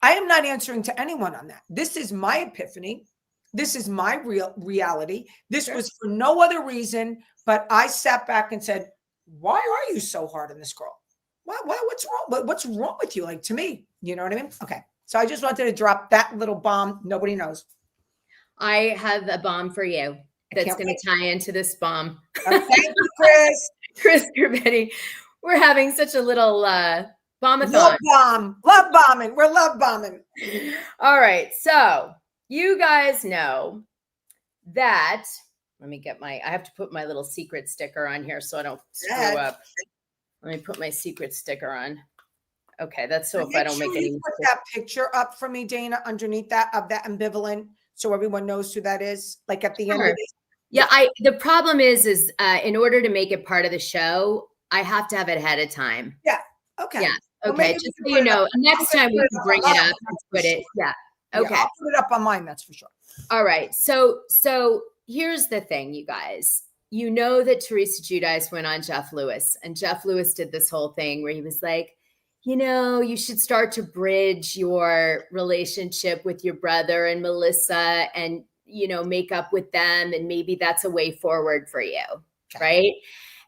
I am not answering to anyone on that. This is my epiphany. This is my real reality. This was for no other reason, but I sat back and said, why are you so hard on this girl? What's wrong? What's wrong with you? Like, to me, you know what I mean? Okay. So I just wanted to drop that little bomb. Nobody knows. I have a bomb for you that's going to tie into this bomb. Thank you, Chris. Chris Gerbetti. We're having such a little bombathon. Love bombing. We're love bombing. All right. So you guys know that, let me get I have to put my little secret sticker on here so I don't screw up. Let me put my secret sticker on. Okay. That's so if I don't make any mistakes. Put that picture up for me, Dana, underneath that, of that ambivalent, so everyone knows who that is, like at the end of it. Yeah. The problem is in order to make it part of the show, I have to have it ahead of time. Yeah. Okay. Yeah. Well, Okay. Just so you know, next time we can bring it up and put it. Yeah. Okay. Yeah, I'll put it up on mine. That's for sure. All right. So here's the thing, you guys. You know that Teresa Giudice went on Jeff Lewis, and Jeff Lewis did this whole thing where he was like, you should start to bridge your relationship with your brother and Melissa and, make up with them. And maybe that's a way forward for you. Okay. Right.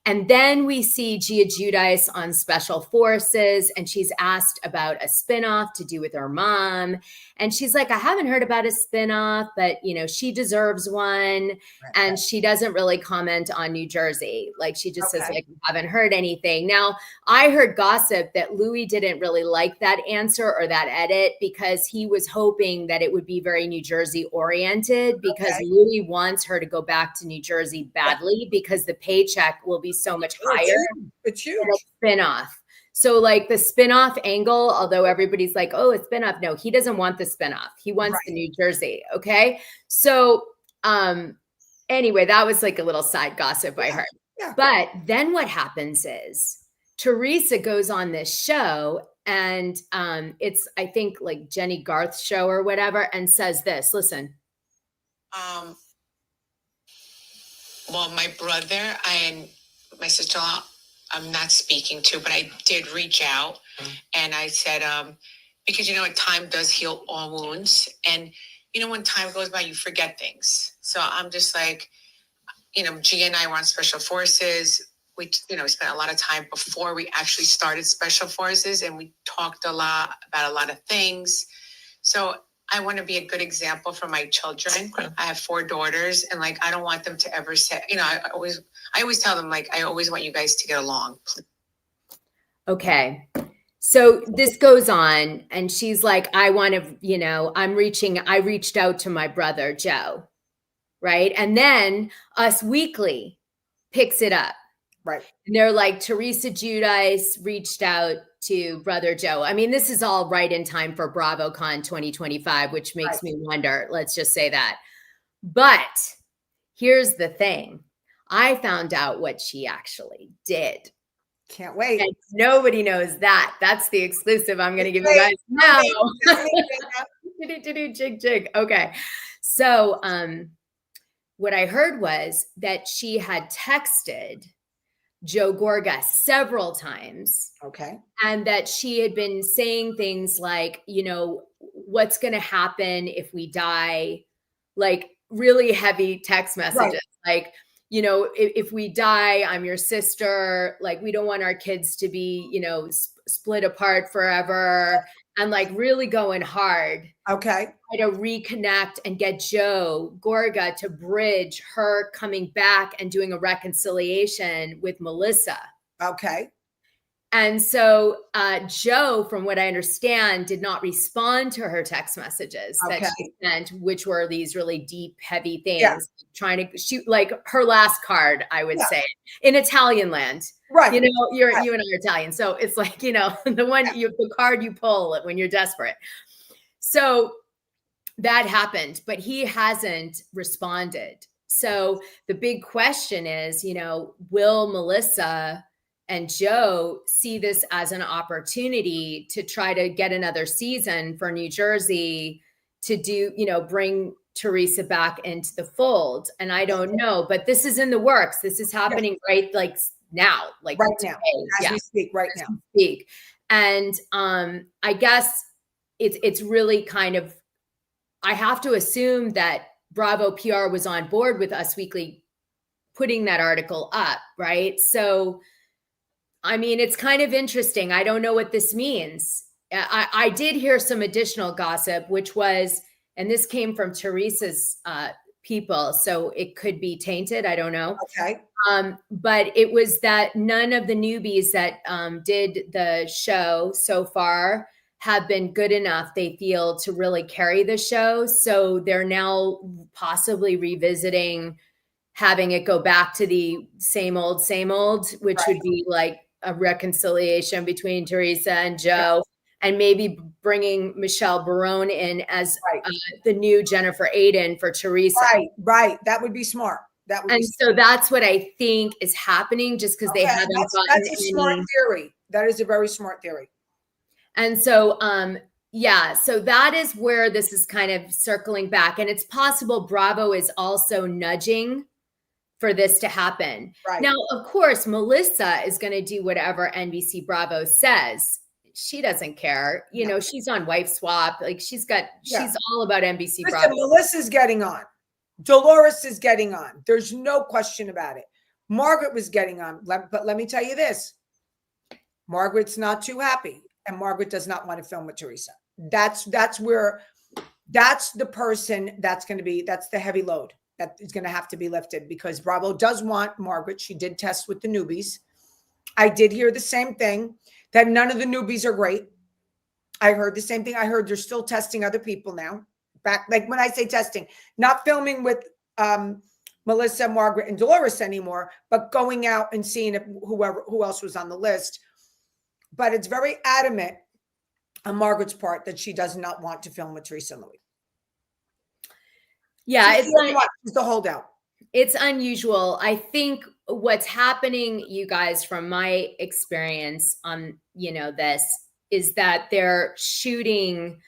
And then we see Gia Giudice on Special Forces, and she's asked about a spinoff to do with her mom. And she's like, I haven't heard about a spinoff, but, she deserves one. Right. And she doesn't really comment on New Jersey. Like, she just says, like, I haven't heard anything. Now, I heard gossip that Louis didn't really like that answer or that edit because he was hoping that it would be very New Jersey oriented, because Louis wants her to go back to New Jersey badly because the paycheck will be so much higher. It's huge. Spinoff. So like the spinoff angle, although everybody's like, oh, a spinoff. No, he doesn't want the spinoff. He wants the New Jersey. Okay. So anyway, that was like a little side gossip I heard. Yeah. But then what happens is Teresa goes on this show, and it's, I think, like Jenny Garth's show or whatever, and says this. Listen. Well, my brother and my sister-in-law, I'm not speaking to, but I did reach out, and I said, because time does heal all wounds, and when time goes by, you forget things. So I'm just like, Gia and I were on Special Forces. We, spent a lot of time before we actually started Special Forces, and we talked a lot about a lot of things. So I want to be a good example for my children. I have 4 daughters, and I don't want them to ever say, I always tell them, I always want you guys to get along. Okay. So this goes on, and she's like, I want to, I reached out to my brother, Joe. Right. And then Us Weekly picks it up. Right. And they're like, Teresa Giudice reached out to brother Joe. I mean, this is all right in time for BravoCon 2025, which makes me wonder. Let's just say that. But here's the thing. I found out what she actually did. Can't wait. And nobody knows that. That's the exclusive I'm going to give you guys now. Jig, jig. Okay. So what I heard was that she had texted Joe Gorga several times. Okay. And that she had been saying things like, what's going to happen if we die? Like really heavy text messages. Like, if we die, I'm your sister. Like, we don't want our kids to be, split apart forever. And like really going hard. Okay. To reconnect and get Joe Gorga to bridge her coming back and doing a reconciliation with Melissa. Okay. And so Joe, from what I understand, did not respond to her text messages that she sent, which were these really deep, heavy things, trying to shoot like her last card, I would say, in Italian land. Right. You and I are Italian. So it's like, the card you pull when you're desperate. So that happened, but he hasn't responded. So the big question is, will Melissa and Joe see this as an opportunity to try to get another season for New Jersey to do, bring Teresa back into the fold? And I don't know, but this is in the works. This is happening right like now, like right today. Now, as we speak, right as now. we speak. And I guess it's really kind of, I have to assume that Bravo PR was on board with Us Weekly putting that article up, right? So, I mean, it's kind of interesting. I don't know what this means. I did hear some additional gossip, which was, and this came from Teresa's people, so it could be tainted. I don't know. Okay. But it was that none of the newbies that did the show so far have been good enough, they feel, to really carry the show. So they're now possibly revisiting having it go back to the same old, which would be like a reconciliation between Teresa and Joe, and maybe bringing Michelle Barone in as the new Jennifer Aiden for Teresa. Right. That would be smart. So that's what I think is happening, just because they haven't gotten that's a smart theory. That is a very smart theory. And so, so that is where this is kind of circling back. And it's possible Bravo is also nudging for this to happen. Right. Now, of course, Melissa is going to do whatever NBC Bravo says. She doesn't care. She's on Wife Swap. Like she's all about NBC Bravo. Melissa's getting on. Dolores is getting on. There's no question about it. Margaret was getting on. But let me tell you this. Margaret's not too happy. And Margaret does not want to film with Teresa. That's the person that's the heavy load that is going to have to be lifted, because Bravo does want Margaret. She did test with the newbies. I did hear the same thing, that none of the newbies are great. I heard the same thing. I heard they're still testing other people now. Back, like when I say testing, not filming with Melissa, Margaret, and Dolores anymore, but going out and seeing who else was on the list. But it's very adamant on Margaret's part that she does not want to film with Teresa and Louis. Yeah, it's the holdout. It's unusual. I think what's happening, you guys, from my experience on, this, is that they're shooting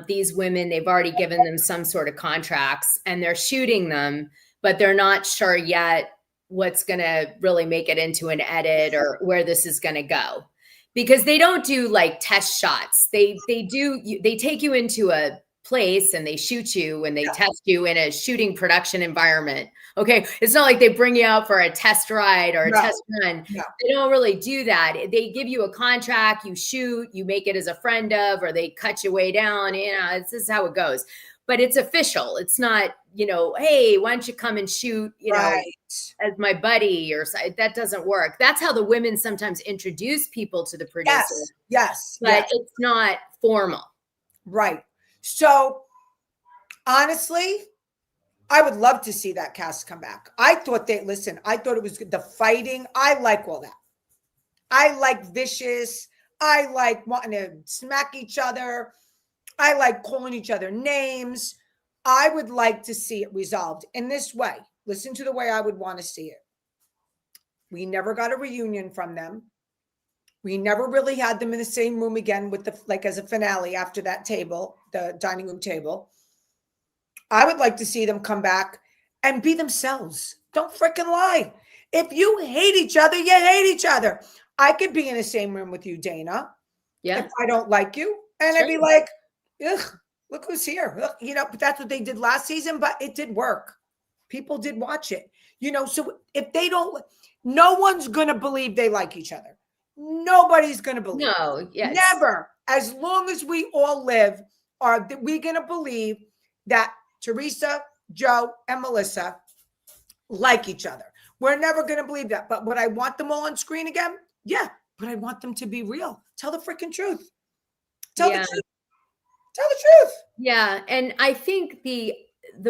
these women. They've already given them some sort of contracts and they're shooting them, but they're not sure yet what's going to really make it into an edit or where this is going to go. Because they don't do like test shots. They take you into a place and they shoot you and they test you in a shooting production environment. Okay. It's not like they bring you out for a test ride or a test run. No. They don't really do that. They give you a contract, you shoot, you make it as a friend of, or they cut you way down. This is how it goes. But it's official. It's not, hey, why don't you come and shoot, as my buddy, or that doesn't work. That's how the women sometimes introduce people to the producer. Yes. But it's not formal. Right. So honestly, I would love to see that cast come back. I thought it was good. The fighting. I like all that. I like vicious. I like wanting to smack each other. I like calling each other names. I would like to see it resolved in this way. Listen to the way I would want to see it. We never got a reunion from them. We never really had them in the same room again with as a finale after that table, the dining room table. I would like to see them come back and be themselves. Don't freaking lie. If you hate each other, you hate each other. I could be in the same room with you, Dana. Yeah. If I don't like you, and I'd be like, ugh, look who's here. Look, but that's what they did last season, but it did work. People did watch it. So if they don't, no one's going to believe they like each other. Nobody's going to believe. No, yes. Never. As long as we all live, are we going to believe that Teresa, Joe, and Melissa like each other? We're never going to believe that. But would I want them all on screen again? Yeah. But I want them to be real. Tell the freaking truth. Tell the truth. Tell the truth. Yeah. And I think the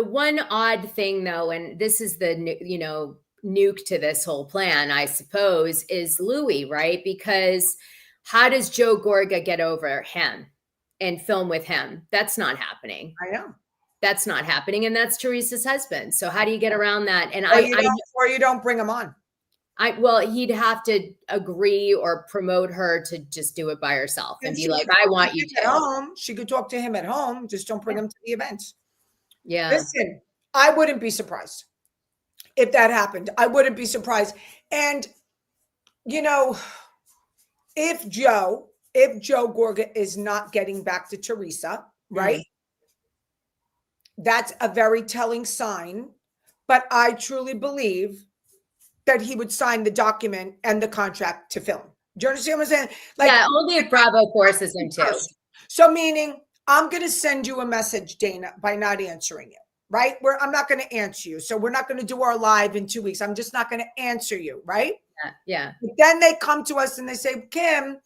one odd thing, though, and this is the, nuke to this whole plan, I suppose, is Louis, right? Because how does Joe Gorga get over him and film with him? That's not happening. I know. That's not happening. And that's Teresa's husband. So how do you get around that? And or you don't bring him on. Well, he'd have to agree or promote her to just do it by herself and be like, I want you to. At home. She could talk to him at home. Just don't bring him to the events. Yeah. Listen, I wouldn't be surprised if that happened. I wouldn't be surprised. And, if Joe Gorga is not getting back to Teresa, right? That's a very telling sign. But I truly believe that he would sign the document and the contract to film. Do you understand what I'm saying? Only if Bravo forces him to. So meaning, I'm going to send you a message, Dana, by not answering you, right? I'm not going to answer you. So we're not going to do our live in 2 weeks. I'm just not going to answer you, right? Yeah. But then they come to us and they say, Kim,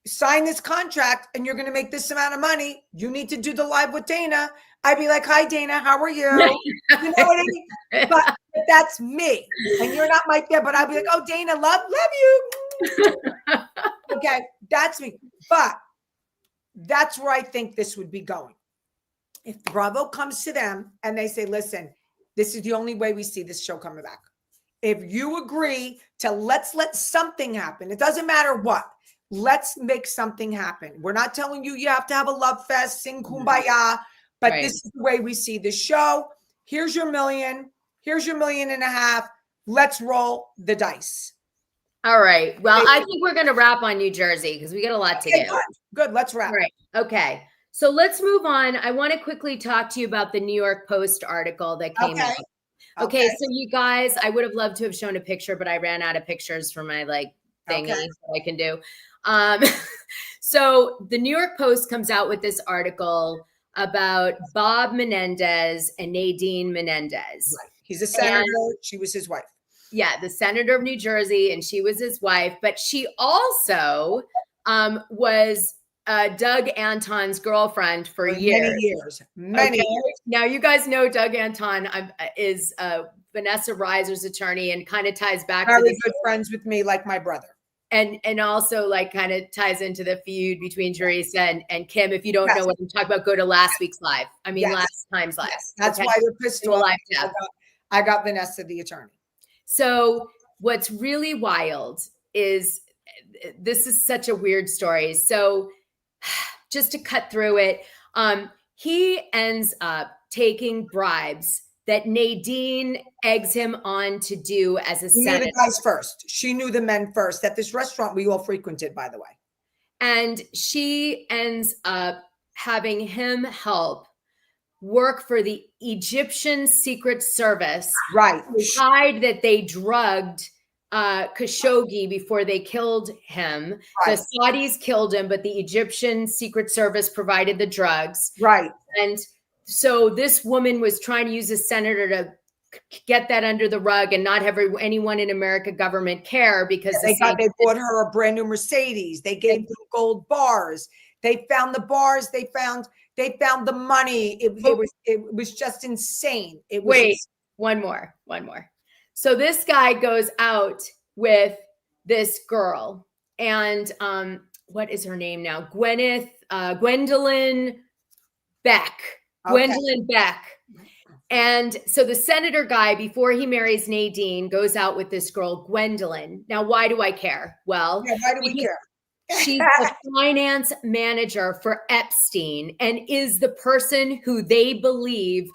sign this contract and you're going to make this amount of money. You need to do the live with Dana. I'd be like, hi, Dana, how are you? You know what I mean? But that's me. And you're not my dad, but I'd be like, oh, Dana, love you. Okay, that's me. But that's where I think this would be going. If Bravo comes to them and they say, listen, this is the only way we see this show coming back. If you agree to let's let something happen, it doesn't matter what. Let's make something happen. We're not telling you have to have a love fest, sing kumbaya, but this is the way we see the show. Here's your $1 million. Here's your $1.5 million. Let's roll the dice. All right. Well, I think we're going to wrap on New Jersey because we got a lot to do. Good. Let's wrap. All right. Okay. So let's move on. I want to quickly talk to you about the New York Post article that came out. Okay. So you guys, I would have loved to have shown a picture, but I ran out of pictures for my thingy that I can do. So the New York Post comes out with this article about Bob Menendez and Nadine Menendez. Right. He's a senator. She was his wife. Yeah, the senator of New Jersey, and she was his wife. But she also was Doug Anton's girlfriend for years. Many years. Now, you guys know Doug Anton is Vanessa Reiser's attorney and kind of ties back to very good friends with me, like my brother. And also kind of ties into the feud between Teresa and Kim. If you don't know what I'm talking about, go to last week's live. I mean, last time's live. Yes. That's why they're pissed off. I got Vanessa, the attorney. So what's really wild is this is such a weird story. So just to cut through it, he ends up taking bribes that Nadine eggs him on to do as a senator. She knew the guys first. She knew the men first at this restaurant we all frequented, by the way. And she ends up having him help work for the Egyptian Secret Service. Right. To hide that they drugged Khashoggi before they killed him. Right. The Saudis killed him, but the Egyptian Secret Service provided the drugs. Right. And so this woman was trying to use a senator to get that under the rug and not have anyone in America government care because they bought her a brand new Mercedes. They gave them gold bars. They found the bars. They found the money. It was just insane. One more. So this guy goes out with this girl and what is her name now? Gwendolyn Beck. Gwendolyn Beck. And so the senator guy, before he marries Nadine, goes out with this girl, Gwendolyn. Now, why do I care? Well, why do we care? She's the finance manager for Epstein and is the person who they believe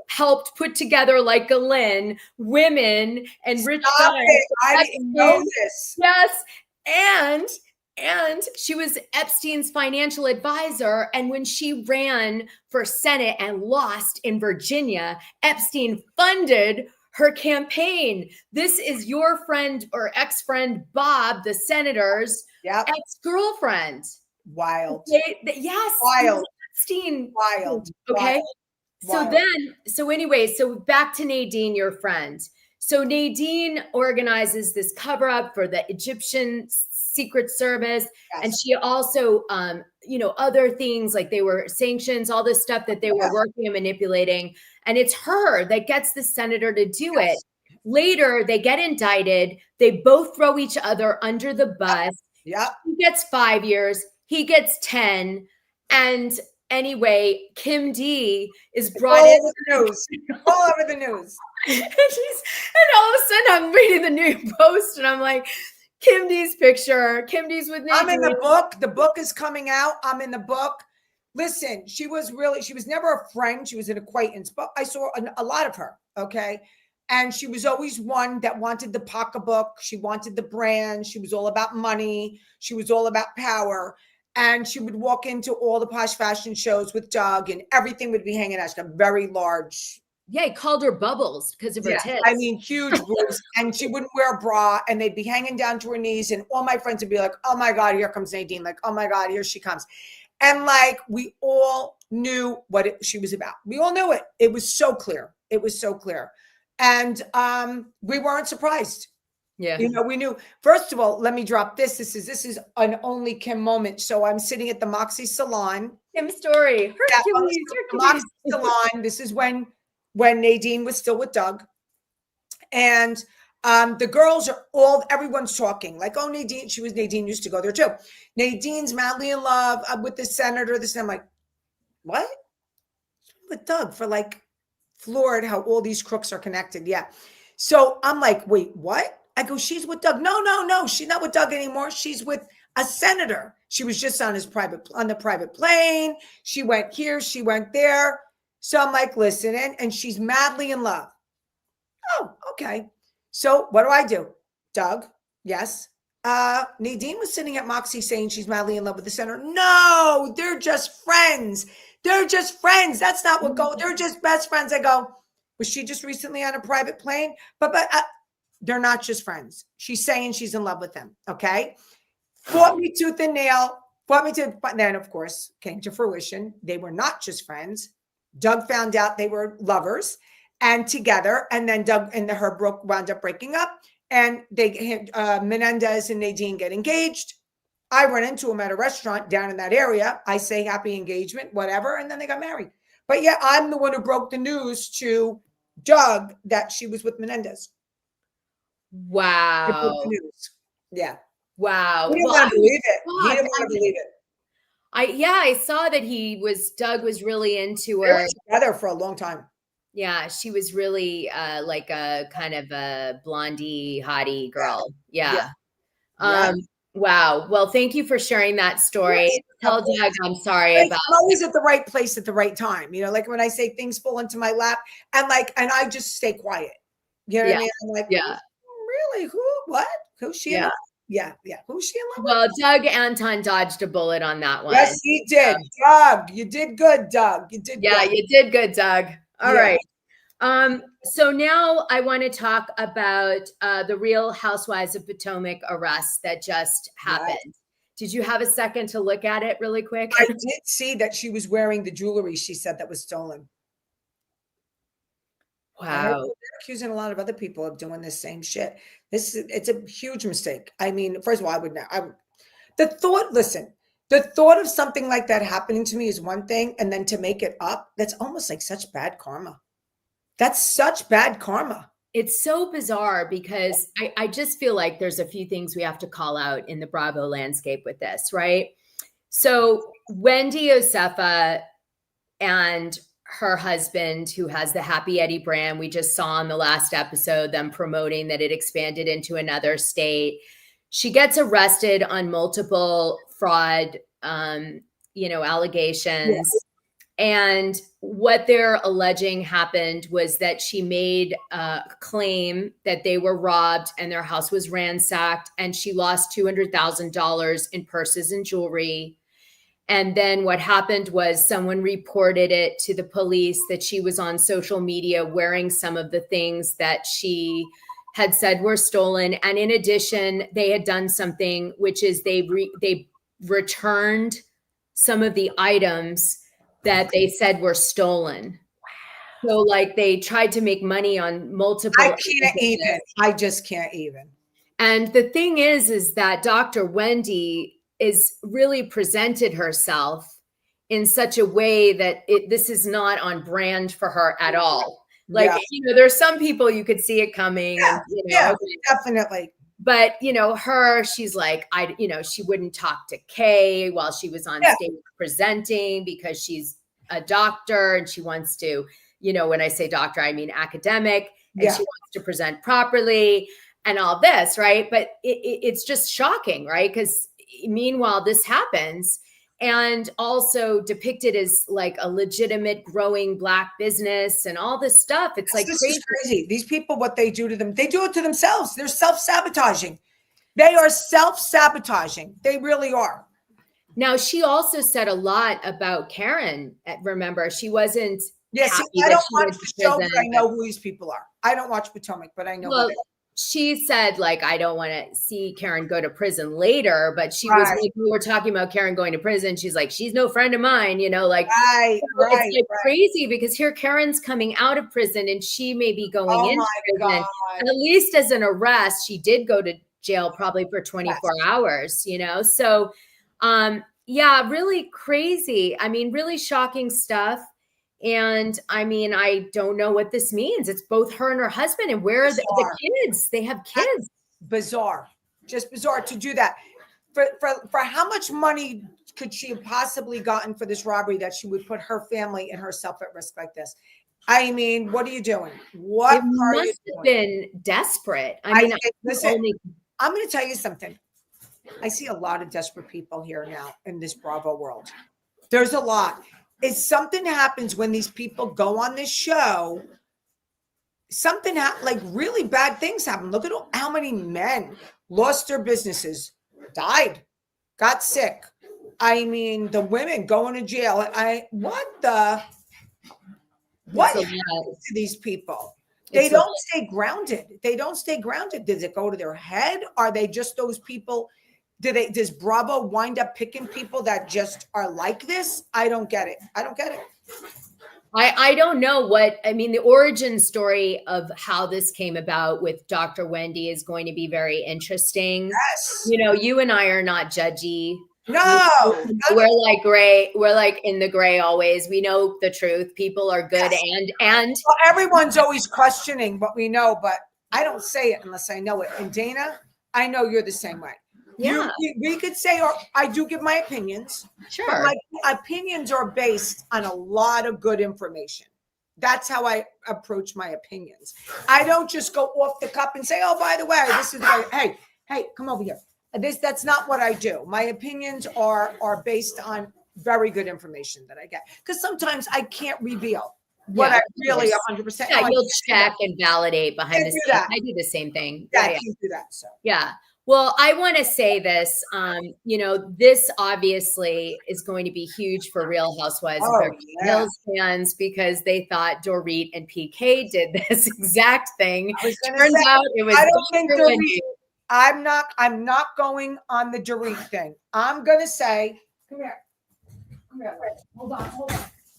helped put together, like Galen, women and rich Stop guys. it. I didn't know this. Yes. And she was Epstein's financial advisor. And when she ran for Senate and lost in Virginia, Epstein funded her campaign. This is your friend or ex-friend, Bob, the senator's ex-girlfriend. Wild. Yes. Wild. Epstein. Wild. Okay. Wild. So back to Nadine, your friend. So Nadine organizes this cover up for the Egyptian Secret Service. Yes. And she also, other things like they were sanctions, all this stuff that they were working and manipulating. And it's her that gets the senator to do it. Later, they get indicted. They both throw each other under the bus. Yep. He gets 5 years. He gets 10. And anyway, Kim D is brought all in. over the news. All over the news. And all of a sudden I'm reading the new post and I'm like, Kim D's picture. Kim D's with Nadine. I'm in the book. The book is coming out. I'm in the book. Listen, she was never a friend. She was an acquaintance, but I saw a lot of her. Okay. And she was always one that wanted the pocketbook. She wanted the brand. She was all about money. She was all about power. And she would walk into all the posh fashion shows with Doug and everything would be hanging out. She's got very large. Yeah, he called her Bubbles because of her tits. I mean, huge boobs. And she wouldn't wear a bra and they'd be hanging down to her knees. And all my friends would be like, oh my God, here comes Nadine. Like, oh my God, here she comes. And like, we all knew what she was about. We all knew it. It was so clear. It was so clear. And we weren't surprised. Yeah. We knew. First of all, let me drop this. This is an only Kim moment. So I'm sitting at the Moxie Salon. Kim story. Hercules. Moxie Salon. This is when Nadine was still with Doug. And the girls everyone's talking like, oh, Nadine used to go there too. Nadine's madly in love with the senator. And I'm like, what? With Doug for like floored how all these crooks are connected. Yeah. So I'm like, wait, what? I go, she's with Doug. No. She's not with Doug anymore. She's with a senator. She was just on the private plane. She went here. She went there. So I'm like, listen, and she's madly in love. Oh, okay. So what do? Doug, yes. Nadine was sitting at Moxie saying she's madly in love with the senator. No, they're just friends. They're just friends. That's not what they're just best friends. I go, was she just recently on a private plane? But they're not just friends. She's saying she's in love with them. Okay. Fought me tooth and nail. But then, of course, came to fruition. They were not just friends. Doug found out they were lovers and together. And then Doug and her wound up breaking up. And Menendez and Nadine get engaged. I run into them at a restaurant down in that area. I say happy engagement, whatever. And then they got married. But yeah, I'm the one who broke the news to Doug that she was with Menendez. Wow. Yeah. Wow. He didn't want to believe it. He didn't want to believe it. I saw that Doug was really into her. They were together for a long time. Yeah, she was really like a kind of a blondie, hottie girl. Yeah. Wow. Well, thank you for sharing that story. Yes. Tell Doug I'm sorry about. I'm always at the right place at the right time. Like when I say things fall into my lap and I just stay quiet. You know what I mean? I'm like, really? Who? What? Who's she? Yeah. Yeah. Who's she in love with? Well, Doug Anton dodged a bullet on that one. Yes, he did. Doug, you did good, Doug. You did good. Yeah, you did good, Doug. All right. So now I want to talk about the Real Housewives of Potomac arrest that just happened. Yes. Did you have a second to look at it really quick? I did see that she was wearing the jewelry she said that was stolen. Wow. They're accusing a lot of other people of doing this same shit. It's a huge mistake. I mean, first of all, the thought of something like that happening to me is one thing. And then to make it up, that's almost like such bad karma. That's such bad karma. It's so bizarre because I just feel like there's a few things we have to call out in the Bravo landscape with this, right? So Wendy Osefa and her husband, who has the Happy Eddie brand, we just saw in the last episode them promoting that it expanded into another state. She gets arrested on multiple fraud, allegations. Yes. And what they're alleging happened was that she made a claim that they were robbed and their house was ransacked, and she lost $200,000 in purses and jewelry. And then what happened was someone reported it to the police that she was on social media wearing some of the things that she had said were stolen. And in addition, they had done something, which is they returned some of the items that they said were stolen. So like they tried to make money on multiple. I can't even. I just can't even. And the thing is that Dr. Wendy is really presented herself in such a way that this is not on brand for her at all. Like, you know, there's some people you could see it coming. Yeah, and, you know, definitely. But, you know, she's like, she wouldn't talk to Kay while she was on stage presenting because she's a doctor and she wants to, you know, when I say doctor, I mean academic, and she wants to present properly and all this, right? But it's just shocking, right? Because meanwhile, this happens and also depicted as like a legitimate growing Black business and all this stuff. It's like this is crazy. These people, what they do to them, they do it to themselves. They're self-sabotaging. They are self-sabotaging. They really are. Now, she also said a lot about Karen. Remember, she wasn't. Yes, I don't watch the show, but I know who these people are. I don't watch Potomac, but I know. Well, she said, like, I don't want to see Karen go to prison later, but she was like, we were talking about Karen going to prison. She's like, she's no friend of mine, you know, like, it's like crazy because here Karen's coming out of prison and she may be going into prison. And at least as an arrest, she did go to jail probably for 24 hours, you know? So, yeah, really crazy. I mean, really shocking stuff. And I mean, I don't know what this means. It's both her and her husband. And where are the kids? They have kids. That's bizarre. Just bizarre to do that. For how much money could she have possibly gotten for this robbery that she would put her family and herself at risk like this? I mean, what are you doing? What are you doing? It must have been desperate. I mean, listen, I'm going to tell you something. I see a lot of desperate people here now in this Bravo world. There's a lot. If something happens when these people go on this show, like really bad things happen. Look at how many men lost their businesses, died, got sick. I mean, the women going to jail. What happens to these people? They don't stay grounded. They don't stay grounded. Does it go to their head? Are they just those people? Does Bravo wind up picking people that just are like this? I don't get it. I don't get it. I don't know the origin story of how this came about with Dr. Wendy is going to be very interesting. Yes. You know, you and I are not judgy. No. We're like gray. We're like in the gray always. We know the truth. People are good and well, everyone's always questioning what we know, but I don't say it unless I know it. And Dana, I know you're the same way. Yeah, we could say, or I do give my opinions. Sure. My opinions are based on a lot of good information. That's how I approach my opinions. I don't just go off the cuff and say, oh, by the way, this is hey, come over here. That's not what I do. My opinions are based on very good information that I get. Because sometimes I can't reveal what I really 100%. Yeah, you'll check and validate behind the scenes. I do the same thing. Yeah, I can't do that. So yeah. Well, I want to say this, you know, this obviously is going to be huge for Real Housewives of Beverly Hills fans because they thought Dorit and PK did this exact thing. Turns out it was. I don't think Dorit. I'm not going on the Dorit thing. I'm going to say, come here. Wait, hold on.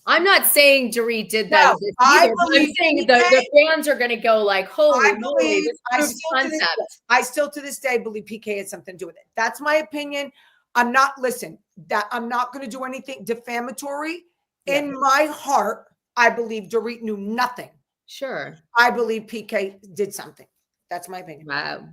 I'm not saying Dorit did that. No, I'm saying the fans are going to go like, holy moly, this concept. I still to this day believe PK had something to do with it. That's my opinion. I'm not going to do anything defamatory. Yeah. In my heart, I believe Dorit knew nothing. Sure. I believe PK did something. That's my opinion. Wow.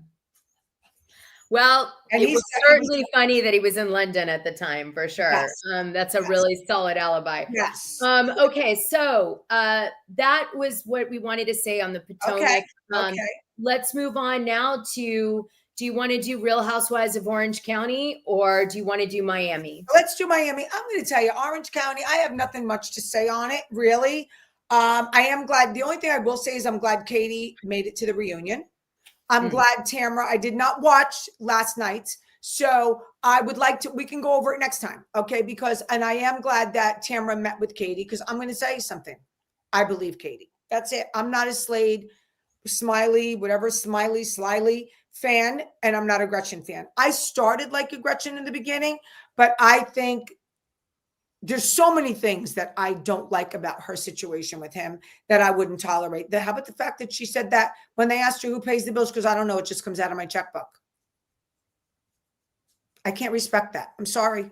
Well, it was certainly funny that he was in London at the time, for sure. Yes. That's a really solid alibi. Yes. Okay, so that was what we wanted to say on the Potomac. Okay. Let's move on now to do you want to do Real Housewives of Orange County or do you want to do Miami? Let's do Miami. I'm going to tell you, Orange County, I have nothing much to say on it, really. I am glad. The only thing I will say is I'm glad Katie made it to the reunion. I'm glad Tamra, I did not watch last night. So I would like to, we can go over it next time. Okay. And I am glad that Tamra met with Katie because I'm going to tell you something. I believe Katie. That's it. I'm not a Slade, Smiley, whatever, Slyly fan. And I'm not a Gretchen fan. I started like a Gretchen in the beginning, but I think there's so many things that I don't like about her situation with him that I wouldn't tolerate. How about the fact that she said that when they asked her who pays the bills? Because I don't know, it just comes out of my checkbook. I can't respect that. I'm sorry.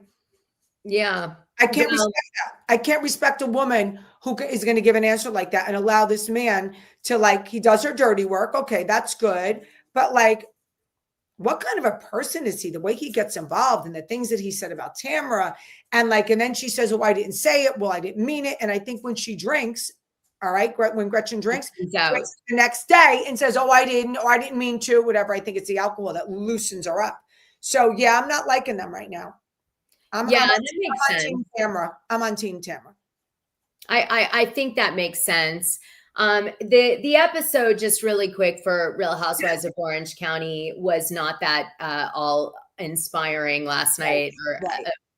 Yeah. I can't respect that. I can't respect a woman who is going to give an answer like that and allow this man to, like, he does her dirty work. Okay, that's good. But like, what kind of a person is he? The way he gets involved and the things that he said about Tamra and then she says, oh, I didn't say it. Well, I didn't mean it. And I think when she drinks, all right, when Gretchen drinks the next day and says, oh, I didn't mean to, whatever. I think it's the alcohol that loosens her up. So yeah, I'm not liking them right now. I'm on Team Tamra. I'm on Team Tamra. I think that makes sense. The episode, just really quick for Real Housewives of Orange County, was not that all inspiring last night.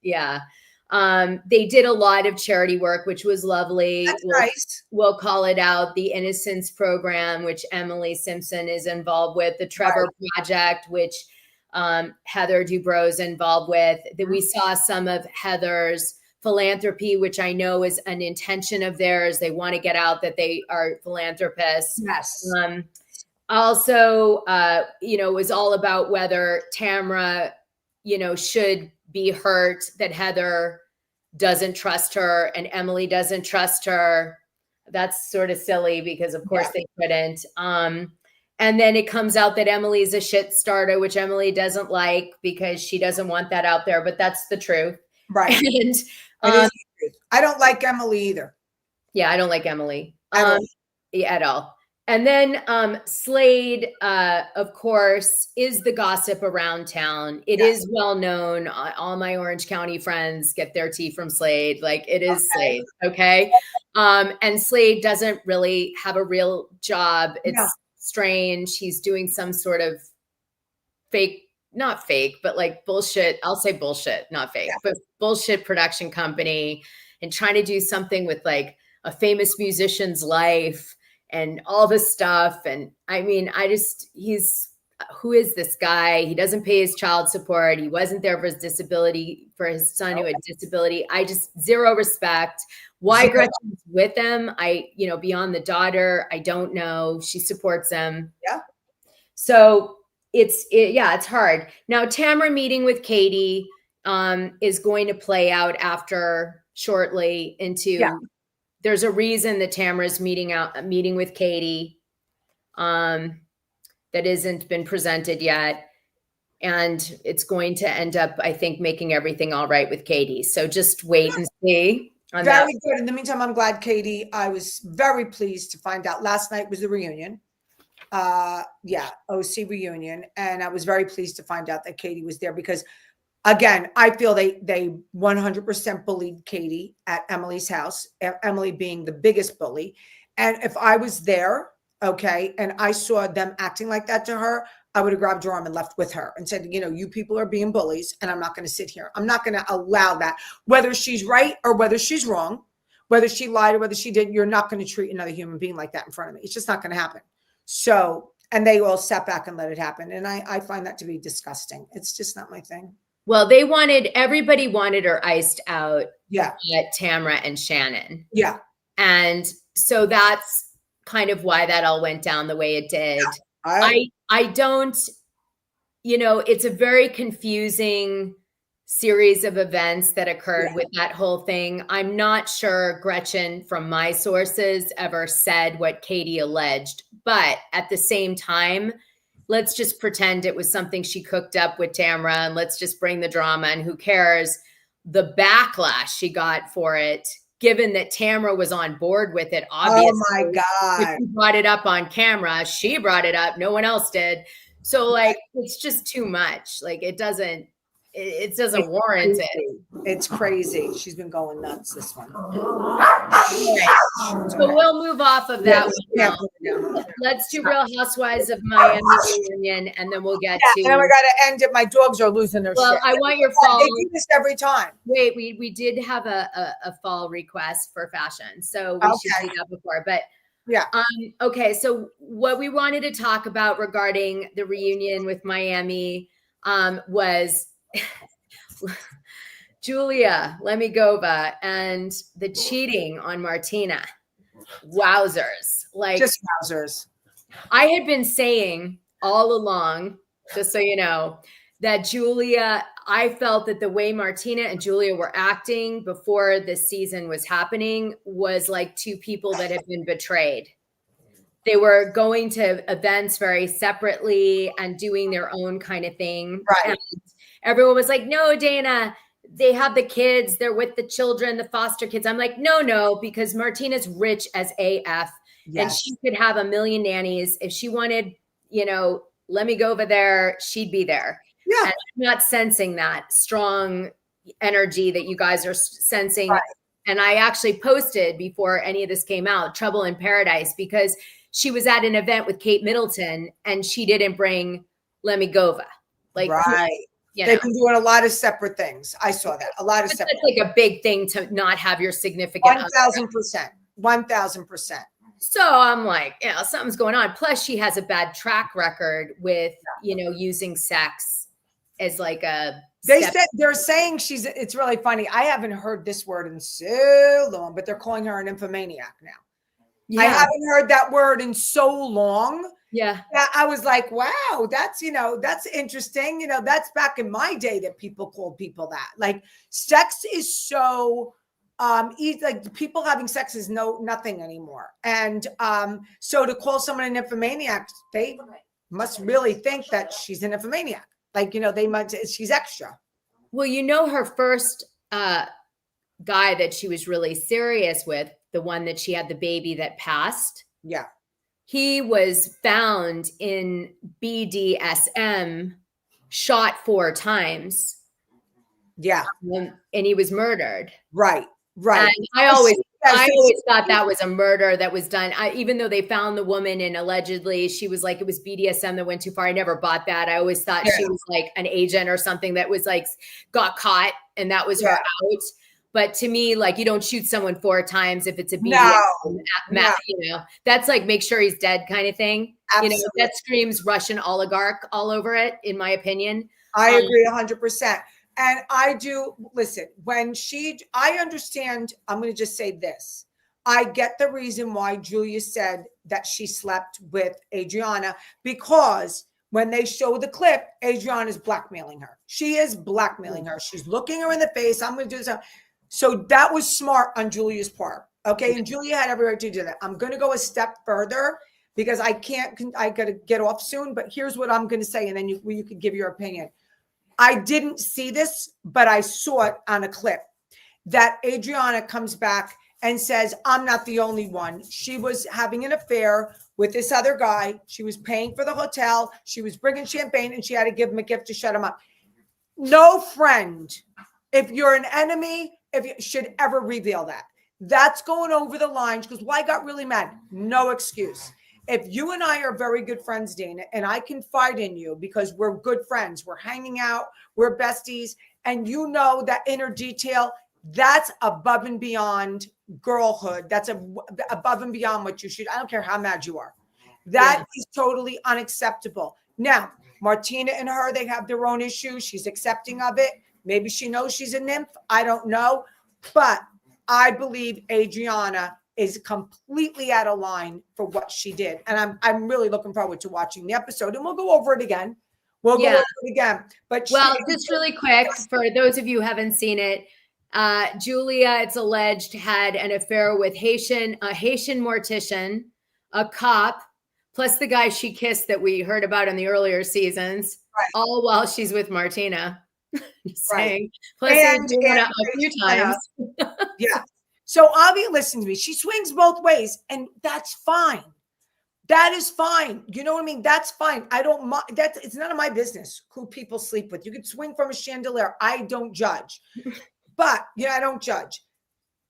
They did a lot of charity work, which was lovely. That's nice. We'll call it out. The Innocence Program, which Emily Simpson is involved with. The Trevor Project, which Heather Dubrow is involved with. That we saw some of Heather's philanthropy, which I know is an intention of theirs. They want to get out that they are philanthropists. Yes. Also, it was all about whether Tamra, should be hurt that Heather doesn't trust her and Emily doesn't trust her. That's sort of silly because of course they couldn't. And then it comes out that Emily's a shit starter, which Emily doesn't like because she doesn't want that out there, but that's the truth. Right. And I don't like Emily either. Yeah, I don't like Emily at all. And then Slade, of course, is the gossip around town. It is well known. All my Orange County friends get their tea from Slade. Like, it is Slade. Okay. And Slade doesn't really have a real job. It's strange. He's doing some sort of not fake, but like bullshit. I'll say bullshit, not fake, but bullshit production company, and trying to do something with like a famous musician's life and all this stuff. And I mean, who is this guy? He doesn't pay his child support. He wasn't there for his disability, for his son who had disability. I just zero respect. Why Gretchen's with him? Beyond the daughter, I don't know. She supports him. Yeah. So it's hard. Now, Tamra meeting with Katie is going to play out shortly into, there's a reason that Tamra's meeting with Katie that isn't been presented yet. And it's going to end up, I think, making everything all right with Katie. So just wait and see. Very good. In the meantime, I'm glad Katie, I was very pleased to find out last night was the reunion. OC reunion. And I was very pleased to find out that Katie was there because, again, I feel they 100% bullied Katie at Emily's house, Emily being the biggest bully. And if I was there, and I saw them acting like that to her, I would have grabbed her arm and left with her and said, you people are being bullies and I'm not going to sit here. I'm not going to allow that. Whether she's right or whether she's wrong, whether she lied or whether she did, you're not going to treat another human being like that in front of me. It's just not going to happen. So, and they all sat back and let it happen. And I find that to be disgusting. It's just not my thing. Well, everybody wanted her iced out at Tamra and Shannon. Yeah. And so that's kind of why that all went down the way it did. Yeah. I don't, it's a very confusing series of events that occurred with that whole thing. I'm not sure Gretchen, from my sources, ever said what Katie alleged. But at the same time, let's just pretend it was something she cooked up with Tamra and let's just bring the drama, and who cares the backlash she got for it, given that Tamra was on board with it. Obviously. Oh my God. She brought it up on camera. She brought it up. No one else did. So like, it's just too much. Like it doesn't warrant it. It's crazy. She's been going nuts, this one. Right. So we'll move off of that. Yeah. Let's do Real Housewives of Miami reunion, and then we'll get to. And then we got to end it. My dogs are losing their Well, shit. I want your fall. They do this every time. Wait, we did have a fall request for fashion, so we should do that before. But yeah. Okay. So what we wanted to talk about regarding the reunion with Miami was Julia Lemigova and the cheating on Martina. Wowzers. Like just wowzers. I had been saying all along, just so you know, that Julia, I felt that the way Martina and Julia were acting before this season was happening was like two people that have been betrayed. They were going to events very separately and doing their own kind of thing. Right. And everyone was like, no, Dana, they have the kids. They're with the children, the foster kids. I'm like, no, because Martina's rich as AF. Yes. And she could have a million nannies. If she wanted, let me go over there, she'd be there. Yeah. And I'm not sensing that strong energy that you guys are sensing. Right. And I actually posted before any of this came out, Trouble in Paradise, because she was at an event with Kate Middleton and she didn't bring Lemigova. Like, right. They've been doing a lot of separate things. I saw that. A lot of separate. That's like a big thing to not have your significant 1,000%. 1,000%. So I'm like, something's going on. Plus, she has a bad track record with, using sex as like a. They're saying it's really funny. I haven't heard this word in so long, but they're calling her an infomaniac now. Yeah. I haven't heard that word in so long. Yeah. I was like, wow, that's interesting. That's back in my day that people called people that. Like sex is so like people having sex is nothing anymore. And so to call someone an infomaniac, they must really think that she's an infomaniac. Like, they might, she's extra. Well, her first guy that she was really serious with, the one that she had the baby that passed. Yeah. He was found in BDSM, shot 4 times. Yeah. And he was murdered. Right. Right. And I always thought that was a murder that was done. Even though they found the woman and allegedly she was like, it was BDSM that went too far. I never bought that. I always thought she was like an agent or something that was like, got caught and that was her out. But to me, like you don't shoot someone 4 times if it's a BDSM, that's like, make sure he's dead kind of thing. Absolutely. That screams Russian oligarch all over it, in my opinion. I agree 100%. And I do, listen, I understand, I'm going to just say this. I get the reason why Julia said that she slept with Adriana, because when they show the clip, Adriana is blackmailing her. She is blackmailing her. She's looking her in the face. I'm going to do this. So that was smart on Julia's part. Okay. And Julia had every right to do that. I'm going to go a step further because I got to get off soon, but here's what I'm going to say. And then you could give your opinion. I didn't see this, but I saw it on a clip that Adriana comes back and says, I'm not the only one. She was having an affair with this other guy. She was paying for the hotel. She was bringing champagne and she had to give him a gift to shut him up. No friend, if you're an enemy, if you should ever reveal that. That's going over the line because why I got really mad? No excuse. If you and I are very good friends, Dana, and I confide in you because we're good friends, we're hanging out, we're besties, and you know that inner detail, that's above and beyond girlhood. That's above and beyond what you should. I don't care how mad you are. That is totally unacceptable. Now, Martina and her, they have their own issues. She's accepting of it. Maybe she knows she's a nymph. I don't know. But I believe Adriana is completely out of line for what she did. And I'm really looking forward to watching the episode. And we'll go over it again. But just really quick, for those of you who haven't seen it, Julia, it's alleged, had an affair with a Haitian mortician, a cop, plus the guy she kissed that we heard about in the earlier seasons, all while she's with Martina. Just saying. Plus, and a few times. Yeah. So Avi, listen to me. She swings both ways, and that's fine. That is fine. You know what I mean? That's fine. I don't mind. It's none of my business who people sleep with. You can swing from a chandelier. I don't judge. But I don't judge.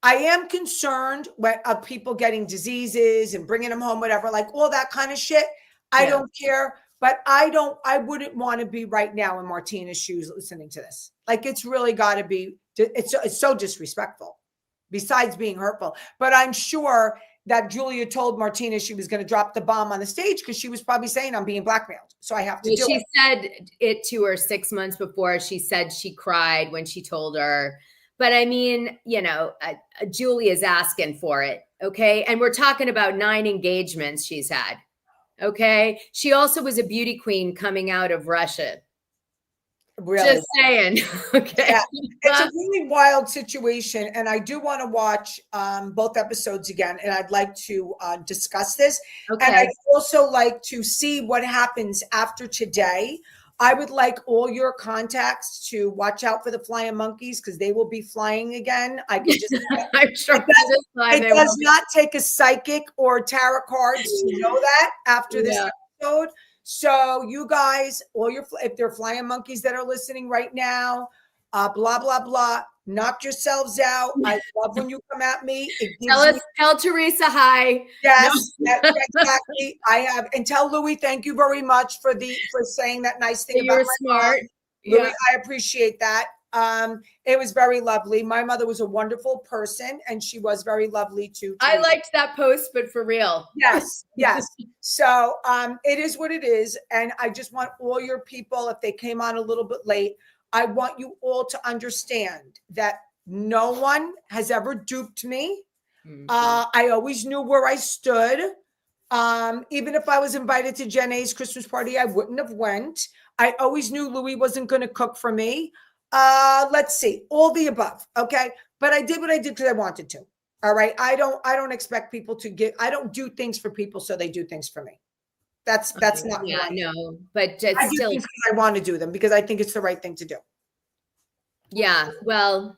I am concerned of people getting diseases and bringing them home, whatever, like all that kind of shit. I don't care. But I wouldn't want to be right now in Martina's shoes listening to this. Like, it's really got to be, it's so disrespectful besides being hurtful. But I'm sure that Julia told Martina she was going to drop the bomb on the stage because she was probably saying I'm being blackmailed. So I have to do it. She said it to her 6 months before. She said she cried when she told her. But I mean, Julia's asking for it. Okay. And we're talking about 9 engagements she's had. Okay. She also was a beauty queen coming out of Russia. Really? Just saying. Okay. Yeah. It's a really wild situation. And I do want to watch both episodes again. And I'd like to discuss this. Okay. And I'd also like to see what happens after today. I would like all your contacts to watch out for the flying monkeys because they will be flying again. I can just I'm sure it does not take a psychic or tarot cards to know that after this episode. So you guys, if they're flying monkeys that are listening right now, blah, blah, blah, knock yourselves out. I love when you come at me. Tell Teresa hi. Yes, exactly. I have, and tell Louis, thank you very much for saying that nice thing about you're my smart. Mom. Louis, I appreciate that. It was very lovely. My mother was a wonderful person, and she was very lovely too. I liked that post, but for real. Yes, yes. So it is what it is. And I just want all your people, if they came on a little bit late, I want you all to understand that no one has ever duped me. Mm-hmm. I always knew where I stood. Even if I was invited to Jen A's Christmas party, I wouldn't have went. I always knew Louis wasn't going to cook for me. Let's see, all the above. Okay. But I did what I did because I wanted to. All right. I don't expect people to I don't do things for people so they do things for me. That's not right. No, but I do things because I want to do them because I think it's the right thing to do. Yeah. Well,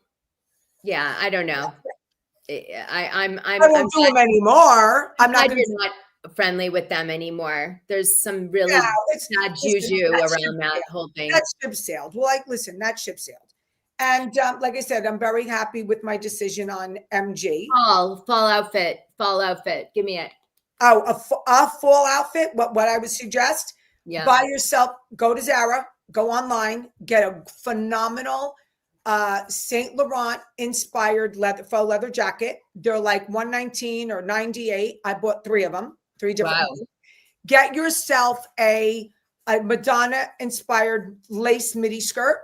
yeah, I don't know. I won't do them anymore. I'm not friendly with them anymore. There's some really sad juju around that whole thing. That ship sailed. Well, listen, that ship sailed. And like I said, I'm very happy with my decision on MG. Fall outfit. Give me it. Oh, a fall outfit. What I would suggest, buy yourself, go to Zara, go online, get a phenomenal Saint Laurent inspired faux leather jacket. They're like $119 or $98. I bought 3 of them, 3 different ones. Get yourself a Madonna inspired lace midi skirt.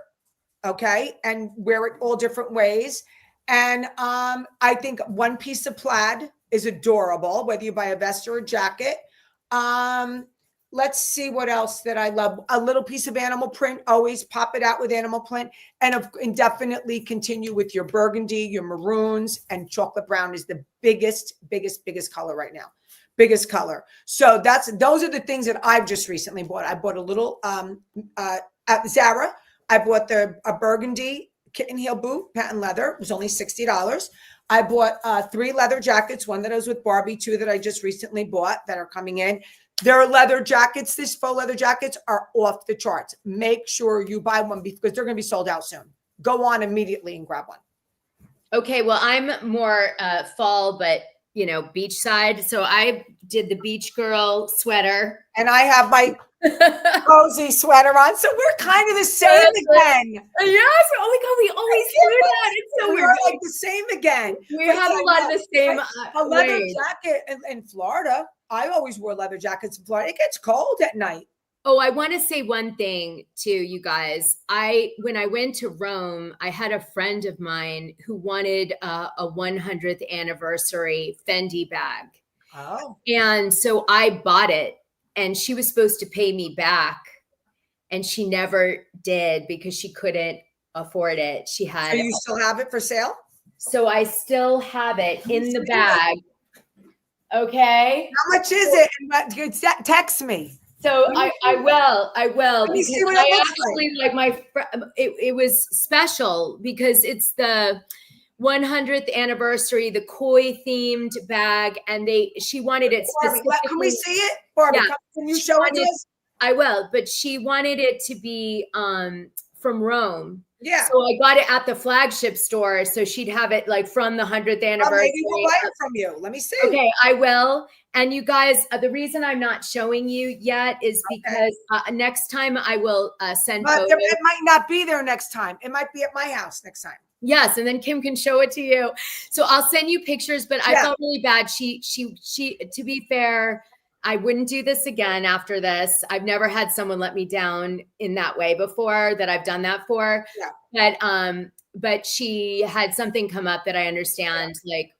Okay. And wear it all different ways. And I think one piece of plaid is adorable, whether you buy a vest or a jacket. Let's see what else that I love. A little piece of animal print, always pop it out with animal print, and definitely continue with your burgundy, your maroons, and chocolate brown is the biggest color right now. Biggest color. So those are the things that I've just recently bought. I bought a little at Zara. I bought a burgundy kitten heel boot, patent leather. It was only $60. I bought 3 leather jackets, one that I was with Barbie, 2 that I just recently bought that are coming in. Their leather jackets, these faux leather jackets are off the charts. Make sure you buy one because they're going to be sold out soon. Go on immediately and grab one. Okay. Well, I'm more fall, but beachside. So I did the beach girl sweater. And I have my cozy sweater on. So we're kind of the same again. Yes. Oh my God. We always do that. It's so weird. We're like the same again. We have a lot of the same. A leather jacket in Florida. I always wore leather jackets in Florida. It gets cold at night. Oh, I want to say one thing too, you guys. When I went to Rome, I had a friend of mine who wanted a 100th anniversary Fendi bag. Oh. And so I bought it, and she was supposed to pay me back, and she never did because she couldn't afford it. She had. So you still have it for sale? So I still have it in the bag. Okay. How much is it? Text me. So I will because I actually like it was special because it's 100th anniversary, the koi themed bag, and she wanted it Barbie, specifically. can we see it, Barbie? Yeah. Can you show it to us? I will, but she wanted it to be from Rome. Yeah. So I got it at the flagship store, so she'd have it like from the 100th anniversary. Maybe we'll buy it from you. Let me see. Okay, I will. And you guys, the reason I'm not showing you yet is because next time I will send But photos. it might not be there next time. It might be at my house next time. Yes, and then Kim can show it to you. So I'll send you pictures, but I felt really bad. She, to be fair, I wouldn't do this again after this. I've never had someone let me down in that way before that I've done that for. Yeah. But she had something come up that I understand, like,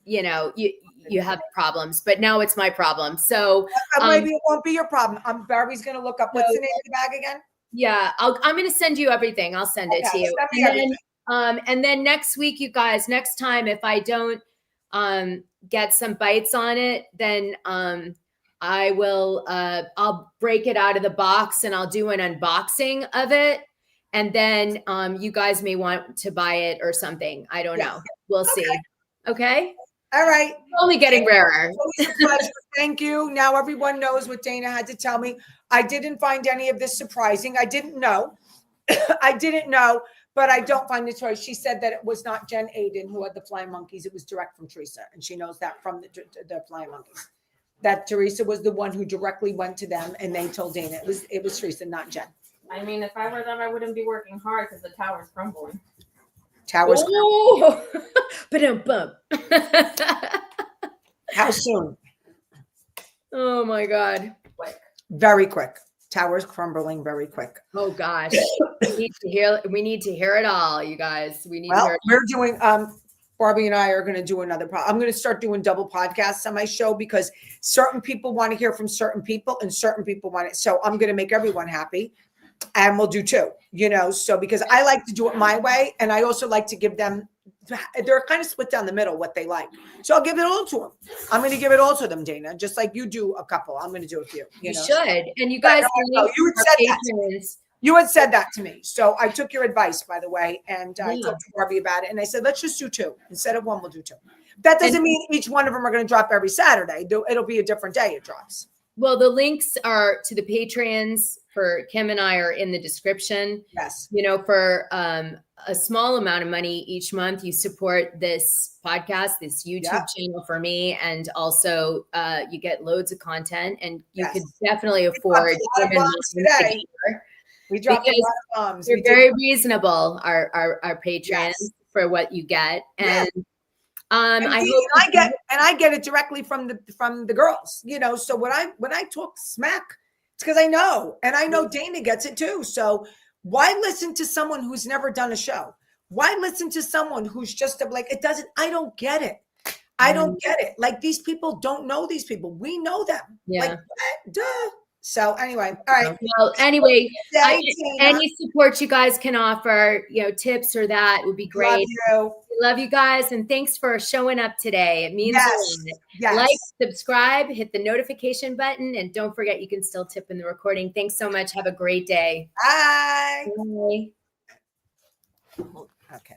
you know, you have problems, but now it's my problem. So maybe it won't be your problem. Barbie's going to look up what's the name of the bag again. Yeah, I'm going to send you everything. I'll send it to you. And then next week, you guys, next time, if I don't get some bites on it, then I will, I'll break it out of the box and I'll do an unboxing of it. And then you guys may want to buy it or something. I don't know. We'll see. Okay. All right. Only getting rarer. Always a pleasure. Thank you. Now everyone knows what Dana had to tell me. I didn't find any of this surprising. I didn't know. I didn't know, but I don't find the choice. She said that it was not Jen Aiden who had the flying monkeys. It was direct from Teresa. And she knows that from the flying monkeys. That Teresa was the one who directly went to them and they told Dana it was Teresa, not Jen. I mean, if I were them, I wouldn't be working hard because the tower's crumbling. Towers. Ba-dum-bum. How soon? Oh my God. Quick. Very quick. Towers crumbling very quick. Oh gosh. We need to hear it all, you guys. We need to hear it. We're doing Barbie and I are going to do another I'm going to start doing double podcasts on my show because certain people want to hear from certain people and certain people want it. So I'm going to make everyone happy. And we'll do two, you know, so because I like to do it my way. And I also like to give them, they're kind of split down the middle, what they like. So I'll give it all to them. I'm going to give it all to them, Dana, just like you do a couple. I'm going to do it for you. You should. And you guys, you had said that to me. So I took your advice, by the way. And I talked to Barbie about it. And I said, let's just do two. Instead of one, we'll do two. That doesn't mean each one of them are going to drop every Saturday. It'll be a different day it drops. Well, the links are to the Patreons for Kim and I are in the description. Yes. You know, for a small amount of money each month, you support this podcast, this YouTube channel for me. And also you get loads of content and you could definitely afford. We dropped a lot of bombs. You're very reasonable, our patrons, for what you get. And I get it directly from the girls, you know. So when I talk smack, it's because I know, and I know Dana gets it too. So why listen to someone who's never done a show? Why listen to someone who's just it doesn't, I don't get it. I don't get it. Like these people don't know these people. We know them. Yeah. Like, duh. So anyway, all right. Well, anyway, any support you guys can offer, you know, tips or that would be great. Love you guys. And thanks for showing up today. It means a lot. Yes. Like, subscribe, hit the notification button, and don't forget you can still tip in the recording. Thanks so much. Have a great day. Bye. Bye. Okay.